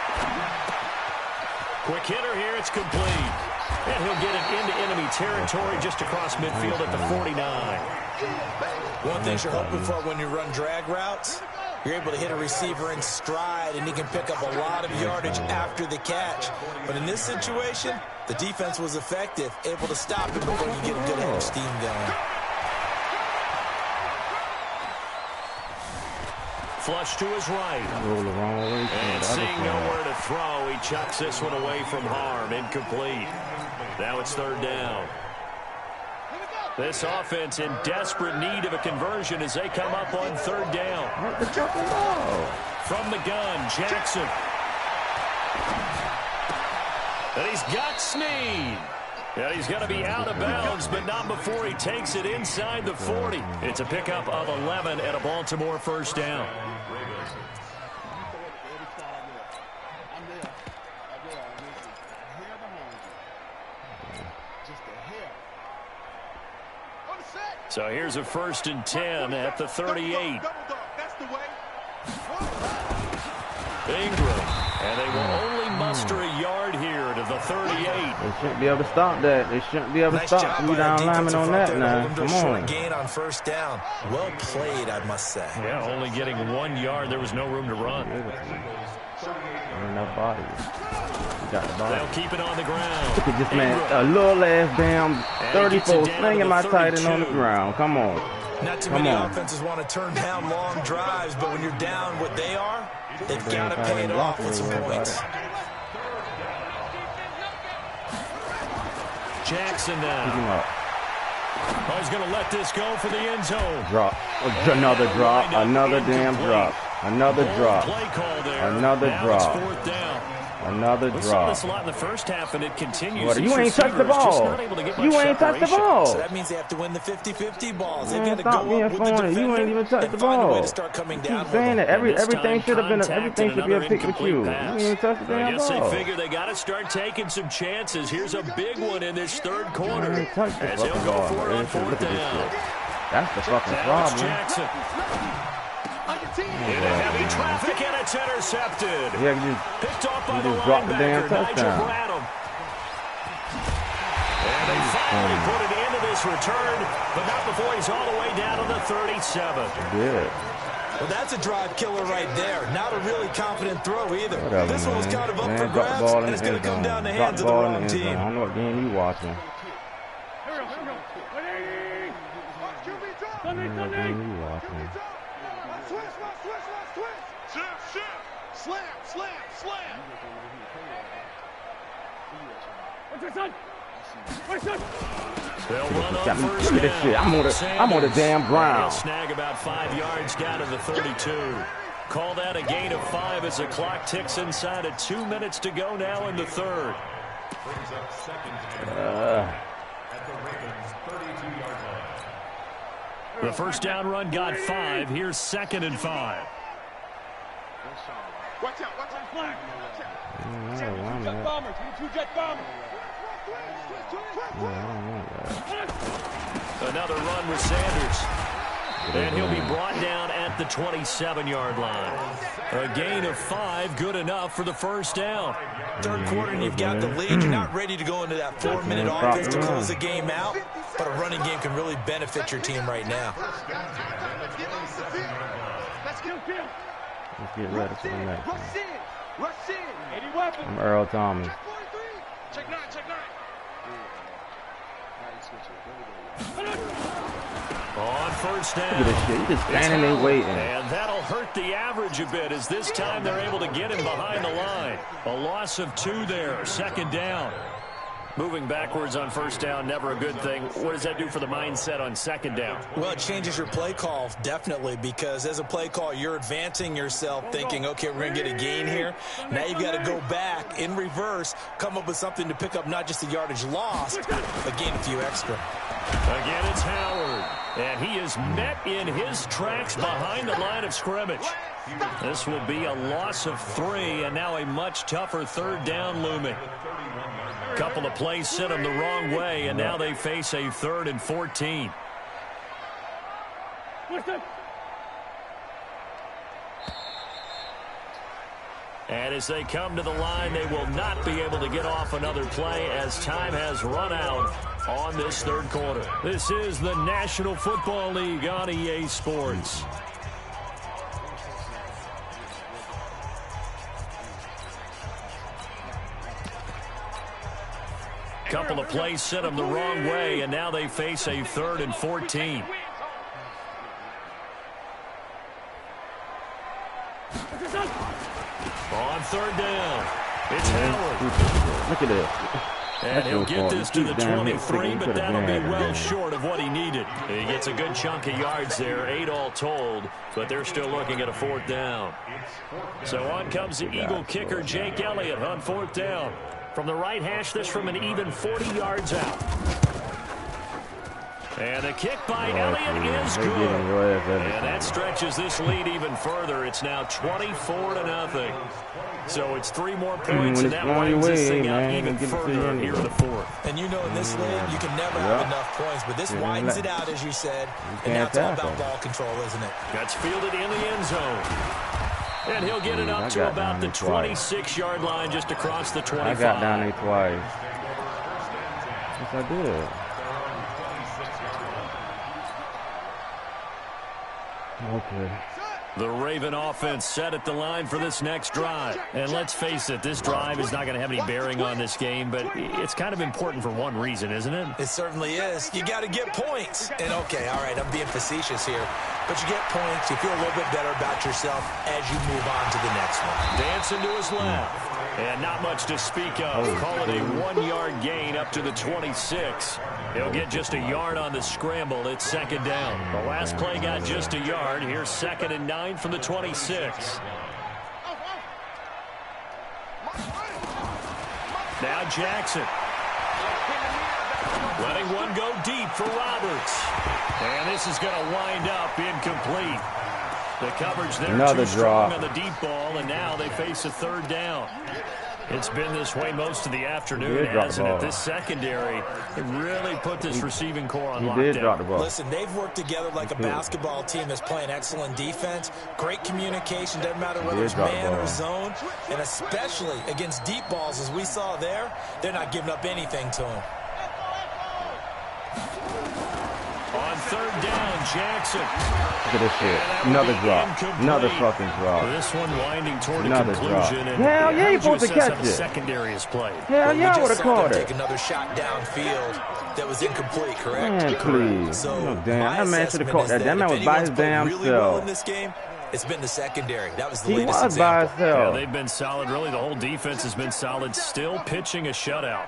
Quick hitter here. It's complete. And he'll get it into enemy territory just across midfield at the 49. One thing you're hoping for when you run drag routes, you're able to hit a receiver in stride, and he can pick up a lot of yardage after the catch. But in this situation, the defense was effective, able to stop him before you get a good head of steam going. Flush to his right. And seeing nowhere to throw, he chucks this one away from harm. Incomplete. Now it's third down. This offense in desperate need of a conversion as they come up on third down. From the gun, Jackson. And he's got Snead. And he's going to be out of bounds, but not before he takes it inside the 40. It's a pickup of 11 and a Baltimore first down. So here's a 1st and 10 at the 38. Ingram. And they will only muster a yard here to the 38. They shouldn't be able to stop that. They shouldn't be able to stop 3 down linemen on that now. Come on. Gain on first down. Well played, I must say. Yeah, only getting 1 yard. There was no room to run. Enough bodies. Got the ball. They'll keep it on the ground. Look at this man, a little ass damn 34 slinging my tight end on the ground. Come on. Not too many offenses want to turn down long drives, but when you're down what they are, they've got to pay it off with some points. Jackson now. Oh, he's going to let this go for the end zone. Drop. Another drop. Another damn drop. Another drop. Another drop. Fourth down. Another We drop. saw this a lot in the first half, and it continues. What, you ain't touched the ball. You ain't touched the ball. So that means they have to win the 50-50 balls. They've got to Stop go being up with the phony. defender You ain't even touched the and find a way ball. to start coming down. Keep saying that. Everything should have been. Everything should be a pick with you. You Pass. ain't even touched the I damn guess ball. they figure they got to start taking some chances. Here's a big one in this third You quarter. ain't touched the As he'll fucking go ball. for it on Look fourth at this down. shit. That's the fucking Now it's problem. Jackson. In heavy traffic, and it's intercepted. Yeah, you Picked off by the just dropped the damn linebacker, Nigel touchdown. Bradham. And they finally put it into this return, but not before he's all the way down to the 37. Good. Well, that's a drive killer right there. Not a really confident throw either. Whatever, This one was man. kind of up Man, for drop the grabs, ball in and it's the going to come end down the zone. hands of Drop the ball in wrong end zone. team. I don't know what game you watching. I don't know what game you watching. They'll run on Got me. first Look at this down. shit. I'm on the damn He'll ground. snag about 5 yards down to the 32. Call that a gain of 5 as the clock ticks inside of 2 minutes to go now in the third. The first down run got 5. Here's 2nd and 5. Watch out, watch out, flag. Jet bombers, jet bombers. Another run with Sanders. And he'll be brought down at the 27-yard line. A gain of 5, good enough for the first down. Third quarter, and you've got the lead. You're not ready to go into that 4-minute offense to close the game out, but a running game can really benefit your team right now. Let's get ready for the next one. Rush in. Any weapon. I'm Earl Thomas. Check 9, check 9. On first down. Look at this shit. He just standing there waiting. And that'll hurt the average a bit as this time they're able to get him behind the line. A loss of 2 there. 2nd down. Moving backwards on first down, never a good thing. What does that do for the mindset on 2nd down? Well, it changes your play call, definitely, because as a play call, you're advancing yourself thinking, okay, we're going to get a gain here. Now you've got to go back in reverse, come up with something to pick up not just the yardage lost, but gain a few extra. Again, it's Howard. And he is met in his tracks behind the line of scrimmage. This will be a loss of 3, and now a much tougher 3rd down looming. Couple of plays sent them the wrong way, and now they face a 3rd and 14. And as they come to the line, they will not be able to get off another play as time has run out on this third quarter. This is the National Football League on EA Sports. Couple of plays sent them the wrong way, and now they face a 3rd and 14. On 3rd down, it's Howard. Look at this. And he'll get this to the 23, but that'll be well short of what he needed. He gets a good chunk of yards there, 8 all told, but they're still looking at a 4th down. So on comes the Eagle kicker, Jake Elliott, on 4th down. From the right hash, this from an even 40 yards out. And the kick by Elliott is good. And that stretches this lead even further. It's now 24-0. So it's 3 more points, and that winds this thing out even further here in the 4th. And you know in this league, you can never have enough points, but this widens it out, as you said. And now it's all about ball control, isn't it? That's fielded in the end zone. And he'll get it up to about the 26-yard line, just across the 25. I got down there twice. Yes, I did. Okay. The Raven offense set at the line for this next drive. And let's face it, this drive is not going to have any bearing on this game, but it's kind of important for one reason, isn't it? It certainly is. You got to get points. And, okay, all right, I'm being facetious here. But you get points, you feel a little bit better about yourself as you move on to the next one. Dancing to his left. And not much to speak of. Call it a 1-yard gain up to the 26. He'll get just a yard on the scramble. It's 2nd down. The last play got just a yard. Here's 2nd and 9 from the 26. Now Jackson. Letting one go deep for Roberts. And this is going to wind up incomplete. The coverage there too strong on the deep ball, and now they face a 3rd down. It's been this way most of the afternoon, hasn't it? This secondary, it really put this receiving core on lockdown. Listen, they've worked together like a basketball team that's playing excellent defense. Great communication, doesn't matter whether it's man or zone. And especially against deep balls, as we saw there, they're not giving up anything to them. On 3rd down, Jackson. Look at this shit. Another drop. Another fucking drop. This one winding toward a conclusion. And hell yeah, you supposed to catch it. The secondary is played. Hell yeah, I would have caught it. Take another shot downfield that was incomplete, correct? Man, please. So no, damn, that man should have caught that. That man was by his damn self. Well in this game, it's been the secondary. That was the latest example. By himself. Yeah, they've been solid. Really, the whole defense has been solid. Still pitching a shutout.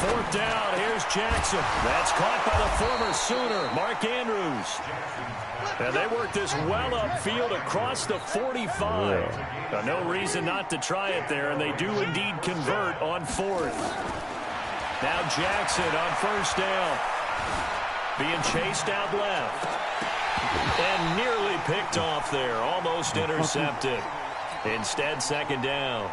Fourth down, here's Jackson. That's caught by the former Sooner, Mark Andrews. And they work this well upfield across the 45. No reason not to try it there, and they do indeed convert on 4th. Now Jackson on 1st down. Being chased out left. And nearly picked off there, almost intercepted. Instead, 2nd down.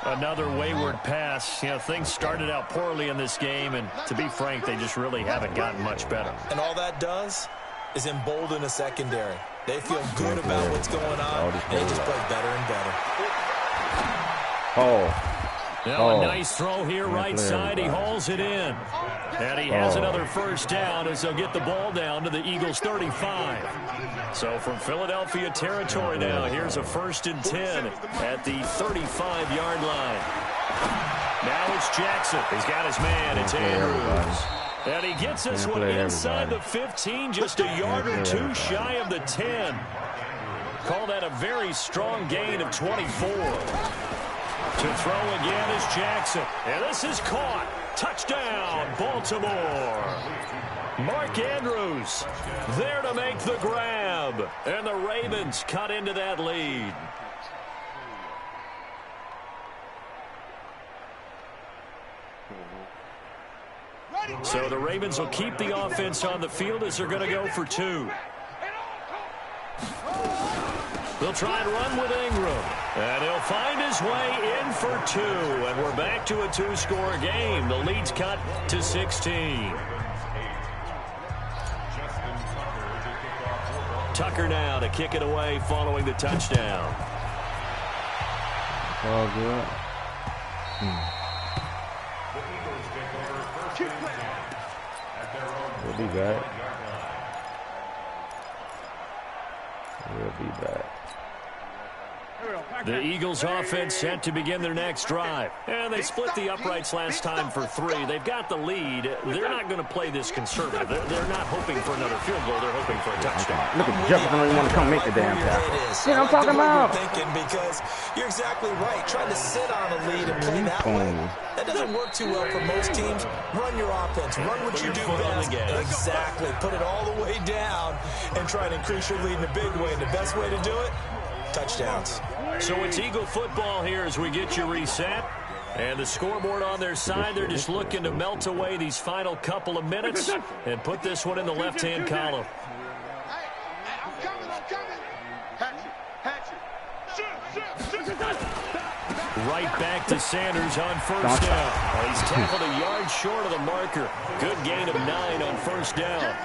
Another wayward pass. You know, things started out poorly in this game, and to be frank, they just really haven't gotten much better. And all that does is embolden a secondary. They feel good about what's going on, and they just play better and better. Now a nice throw here right side. He hauls it in. And he has another 1st down as they'll get the ball down to the Eagles' 35. So from Philadelphia territory now, here's a 1st and 10 at the 35-yard line. Now it's Jackson. He's got his man. It's Andrews. And he gets this one inside the 15, just a yard or 2 shy of the 10. Call that a very strong gain of 24. To throw again is Jackson. And this is caught. Touchdown, Baltimore. Mark Andrews there to make the grab. And the Ravens cut into that lead. So the Ravens will keep the offense on the field as they're going to go for 2. They'll try and run with Ingram. And he'll find his way in for 2. And we're back to a 2-score game. The lead's cut to 16. Tucker now to kick it away following the touchdown. All good. We'll be back. We'll be back. The Eagles offense set to begin their next drive. And they split the uprights last time for 3. They've got the lead. They're not going to play this conservative. They're not hoping for another field goal. They're hoping for a touchdown. Look at Jefferson don't even want to come make the damn tackle. You know what I'm talking about? Thinking, because you're exactly right. Trying to sit on a lead and play that way, that doesn't work too well for most teams. Run your offense. Run what you do best. Exactly. Put it all the way down and try to increase your lead in a big way. And the best way to do it, touchdowns. So it's Eagle football here as we get you reset. And the scoreboard on their side, they're just looking to melt away these final couple of minutes and put this one in the left-hand column. Right back to Sanders on first down. He's tackled a yard short of the marker. Good gain of 9 on first down.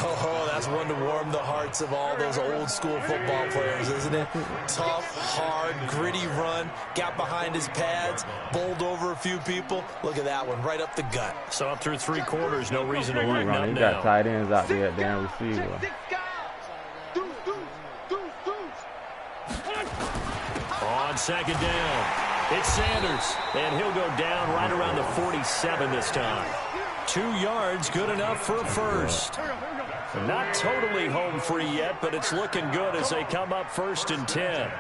Oh, that's one to warm the hearts of all those old-school football players, isn't it? Tough, hard, gritty run, got behind his pads, bowled over a few people. Look at that one, right up the gut. So up through 3 quarters, no reason to lighten up now. He got tight ends out there at damn receiver. On second down, it's Sanders, and he'll go down right around the 47 this time. 2 yards, good enough for a first. Not totally home free yet, but it's looking good as they come up 1st and 10.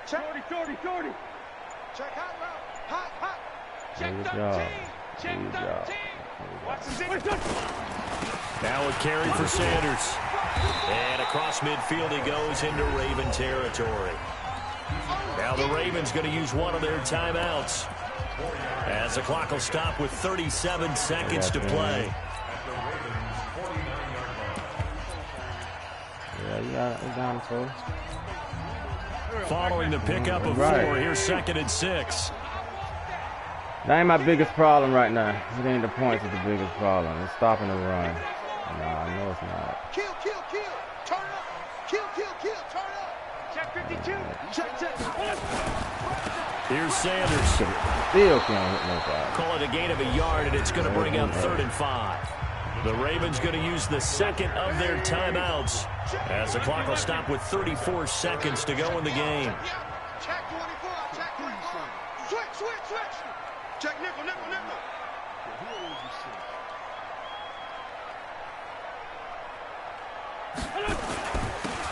Shorty. Check hot route. Hot. Check 13. Watch the now a carry for Sanders. And across midfield he goes into Raven territory. Now the Ravens going to use one of their timeouts as the clock will stop with 37 seconds to play. Following the pickup of 4, here's 2nd and 6. That ain't my biggest problem right now. It ain't the points that's the biggest problem. It's stopping the run. No, I know it's not. Kill. Turn up. Kill. Turn up. Check 52. Check. Here's Sanders. Still can't hit nobody. Call it a gain of a yard, and it's going to bring up 3rd and 5. The Ravens going to use the second of their timeouts as the clock will stop with 34 seconds to go in the game. Check 24. Check 24. Switch. Check nickel.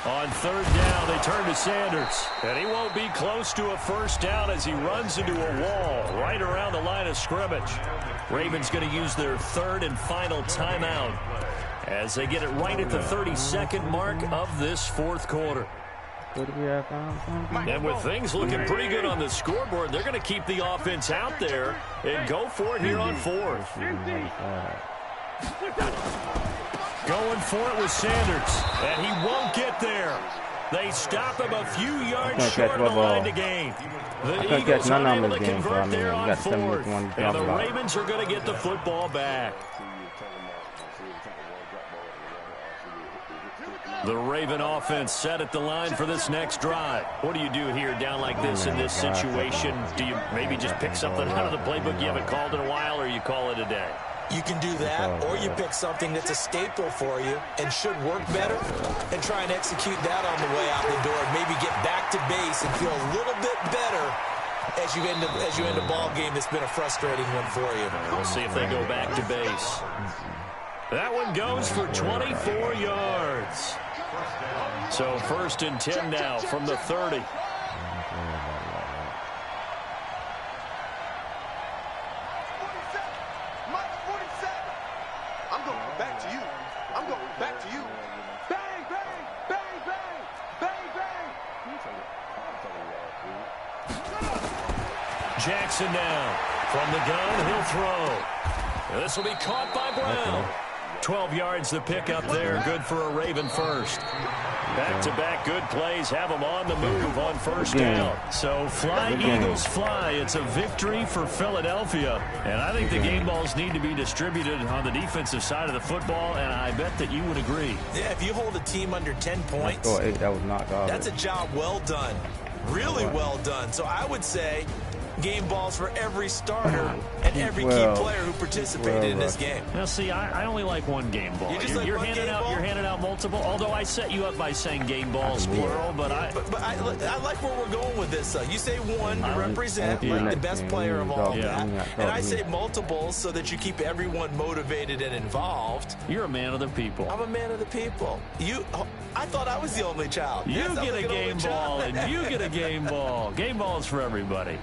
On 3rd down, they turn to Sanders. And he won't be close to a first down as he runs into a wall right around the line of scrimmage. Ravens going to use their 3rd and final timeout as they get it right at the 32nd mark of this 4th quarter. And with things looking pretty good on the scoreboard, they're going to keep the offense out there and go for it here on 4th. Going for it with Sanders, and he won't get there. They stop him a few yards short of the line to gain. The Eagles are able to convert there on 4th, and the Ravens are going to get the football back. The Raven offense set at the line for this next drive. What do you do here down like this in this situation? Do you maybe just pick something out of the playbook you haven't called in a while, or you call it a day? You can do that, or you pick something that's a staple for you and should work better and try and execute that on the way out the door and maybe get back to base and feel a little bit better as you end a ball game that's been a frustrating one for you. We'll see if they go back to base. That one goes for 24 yards. So 1st and 10 now from the 30. Jackson now. From the gun, he'll throw. This will be caught by Brown. 12 yards to pick up there. Good for a Raven first. Back-to-back good plays have them on the move on first down. So fly, Eagles, fly. It's a victory for Philadelphia. And I think the game balls need to be distributed on the defensive side of the football, and I bet that you would agree. Yeah, if you hold a team under 10 points, that was knocked off. That's a job well done. Really well done. So I would say game balls for every starter and every key player who participated in this game. Now, see, I only like one game ball. You're handing out multiple. Although I set you up by saying game balls plural, but I like where we're going with this. You say one to represent like the best player of all that, and I say multiple so that you keep everyone motivated and involved. You're a man of the people. I'm a man of the people. I thought I was the only child. You get a game ball, and you get a game ball. Game balls for everybody.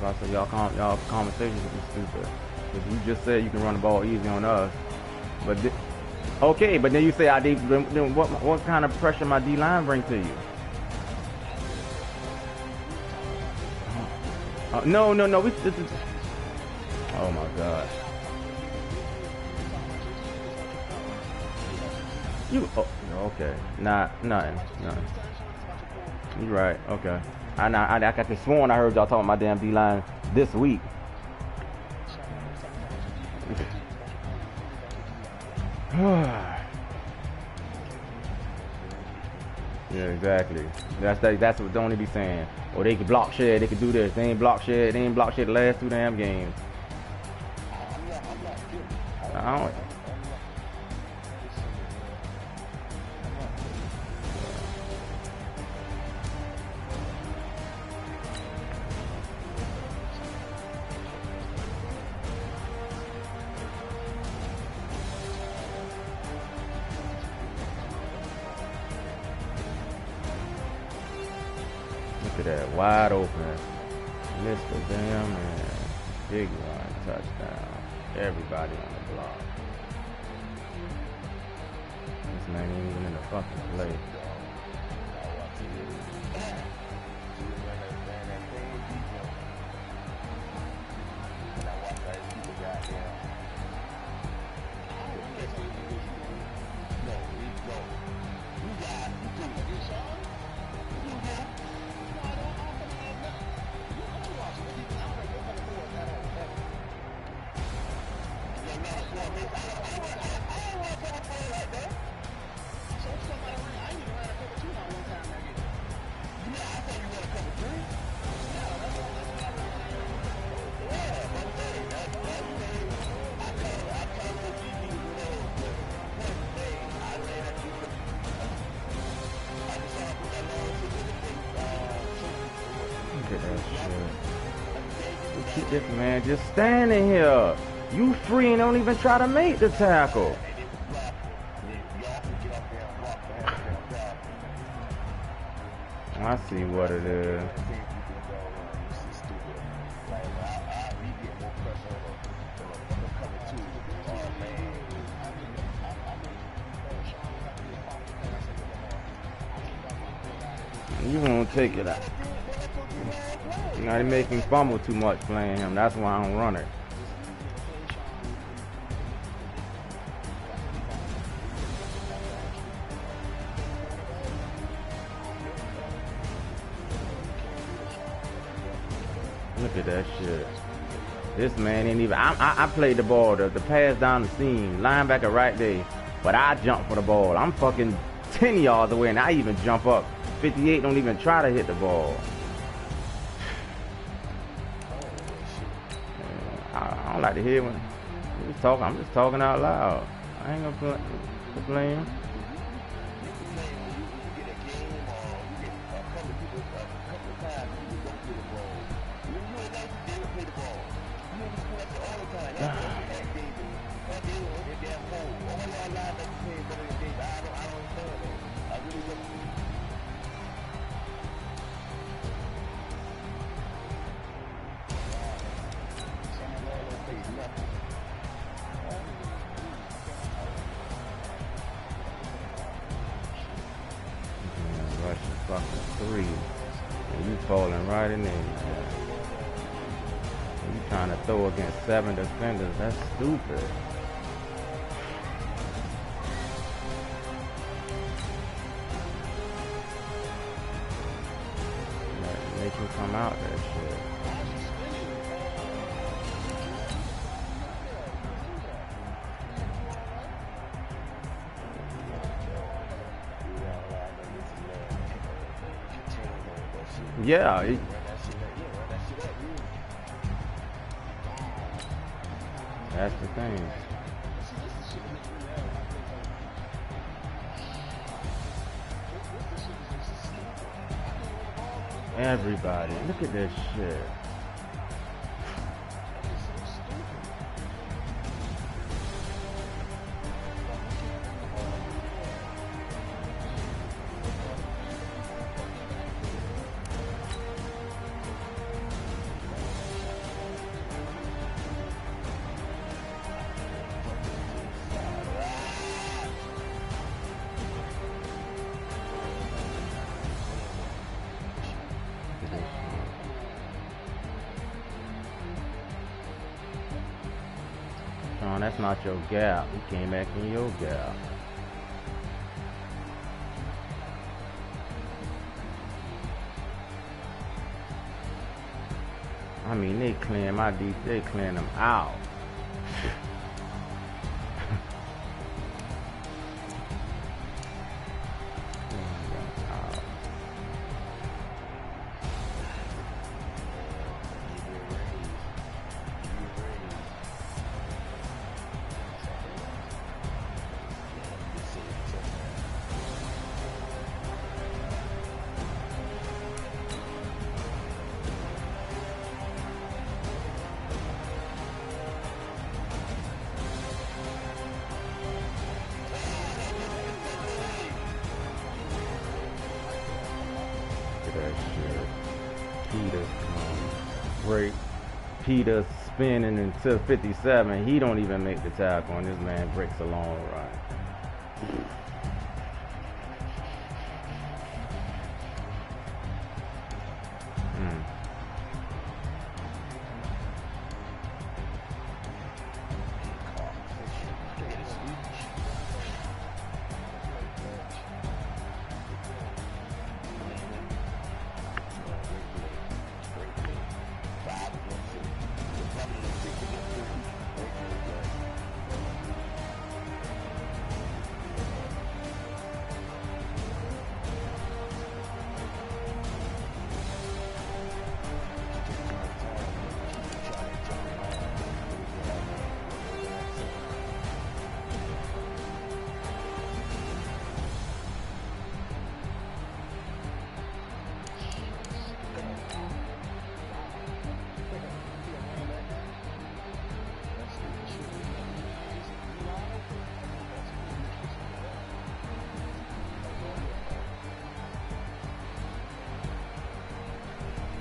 I said, y'all conversations is stupid. Because you just said you can run the ball easy on us. But okay, but then you say then what kind of pressure my D-line bring to you? No. Oh my God. Okay. Nothing. You're right. Okay. I got this sworn I heard y'all talking about my damn D-line this week. Yeah, exactly. That's what Donnie be saying. Or they can block shit, they can do this. They ain't block shit. They ain't block shit the last 2 damn games. I don't. Look at that, wide open. Missed the damn man. Big one, touchdown. Everybody on the block. This man ain't even in the fucking play. Keep this man just standing here. You free and don't even try to make the tackle. I see what it is. You won't take it out. You know, they make him fumble too much playing him. That's why I don't run it. Look at that shit. This man ain't even. I played the ball, the pass down the seam, linebacker right there. But I jump for the ball. I'm fucking 10 yards away, and I even jump up. 58 don't even try to hit the ball. I don't like to hear when I'm just talking out loud. I ain't gonna complain. 3. And you falling right in there, man. You trying to throw against 7 defenders. That's stupid. Make him come out that shit. Yeah. That's the thing. Everybody, look at this shit. That's not your gap. You came back in your gap. I mean, they clearing my deep. They clearing them out. Peter spinning into 57. He don't even make the tackle, and this man breaks a long run.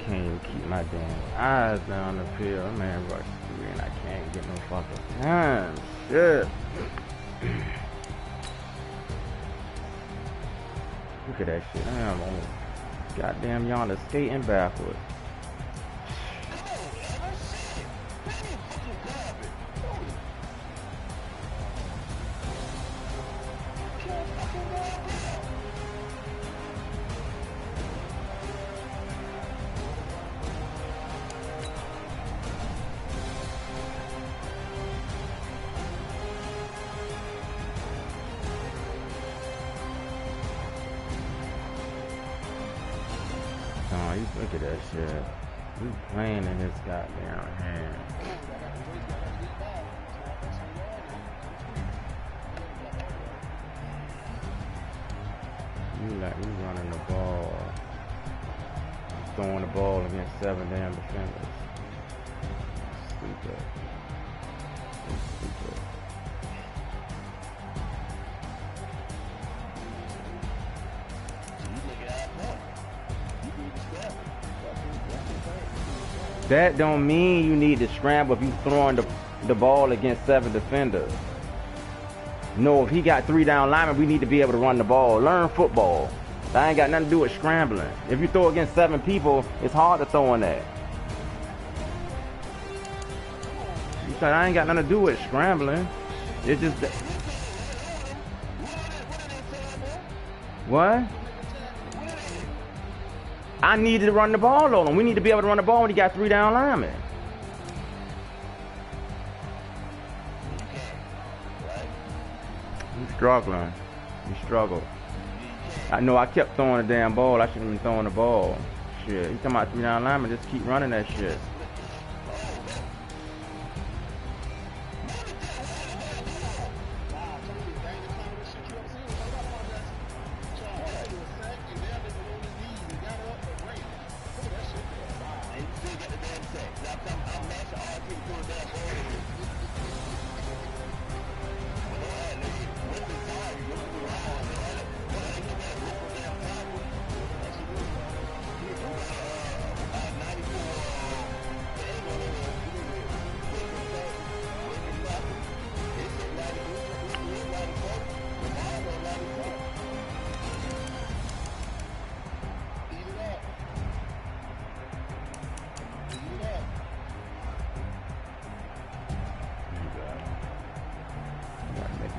Can't even keep my damn eyes down the field. Man, rush 3 and I can't get no fucking time. Shit. Look at that shit. I'm on goddamn yonder skating backwards. Look at that shit. We playing in his goddamn hand. You like me running the ball. Throwing the ball against 7 damn defenders. Stupid. Stupid. That don't mean you need to scramble if you throwing the ball against 7 defenders. No, if he got 3 down linemen, we need to be able to run the ball. Learn football. That ain't got nothing to do with scrambling. If you throw against 7 people, it's hard to throw in that. You said I ain't got nothing to do with scrambling. It's just that. What? I needed to run the ball on him. We need to be able to run the ball when you got 3 down linemen. He's struggling. He struggled. I know I kept throwing the damn ball. I shouldn't have been throwing the ball. Shit. He's talking about 3 down linemen. Just keep running that shit.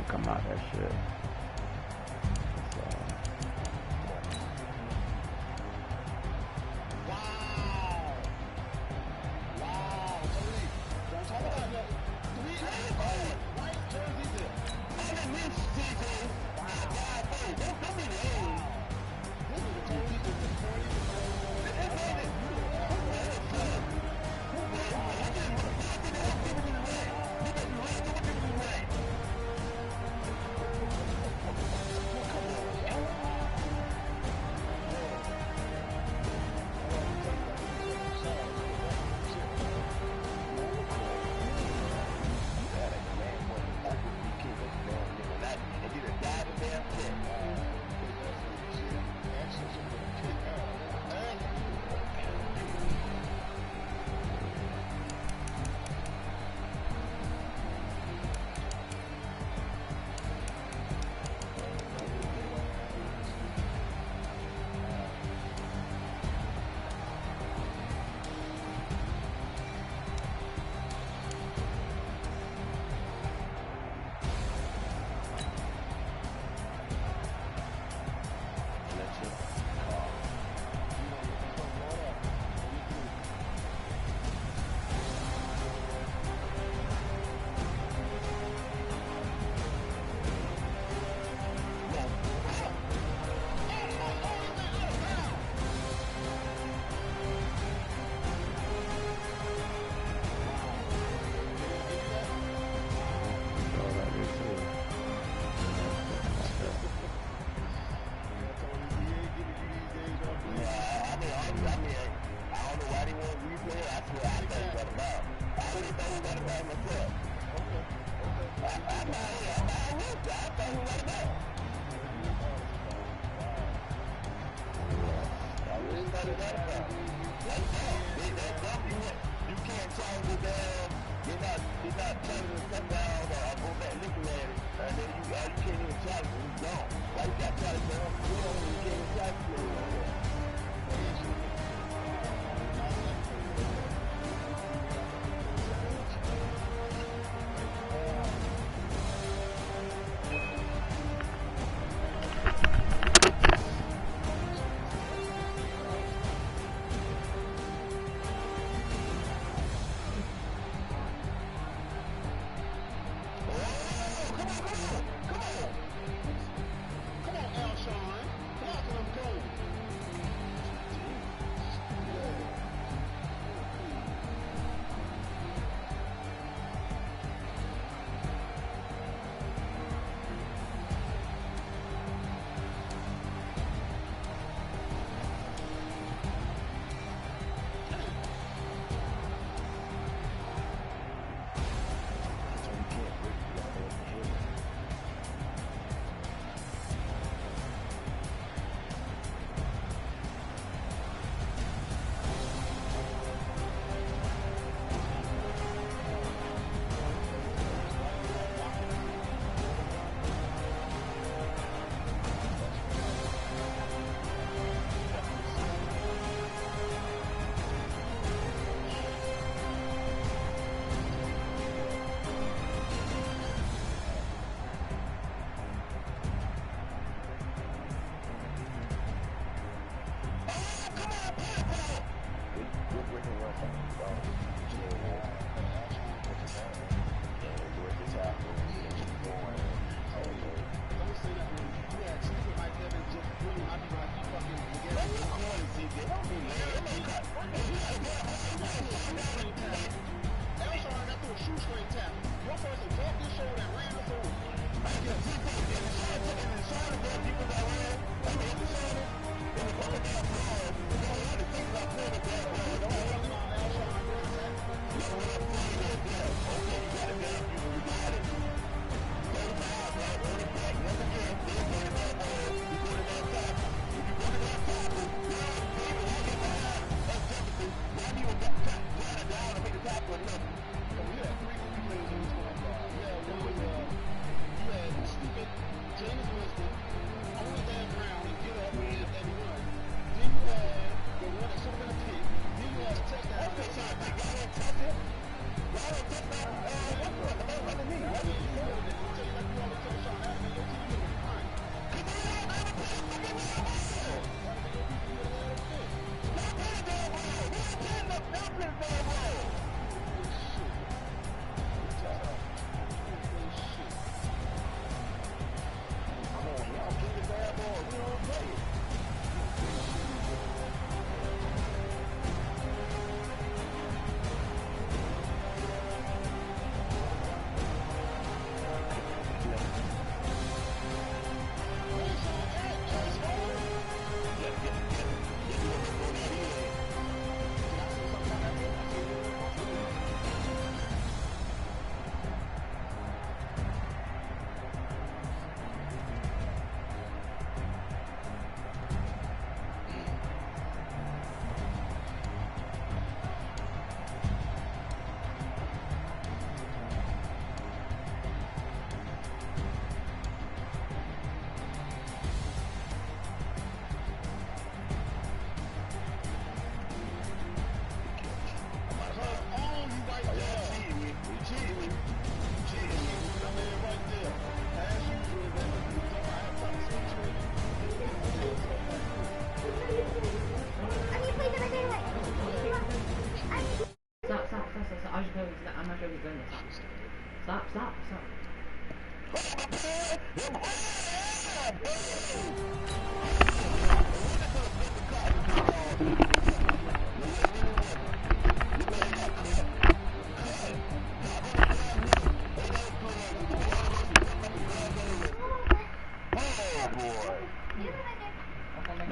Come out that shit. Stop.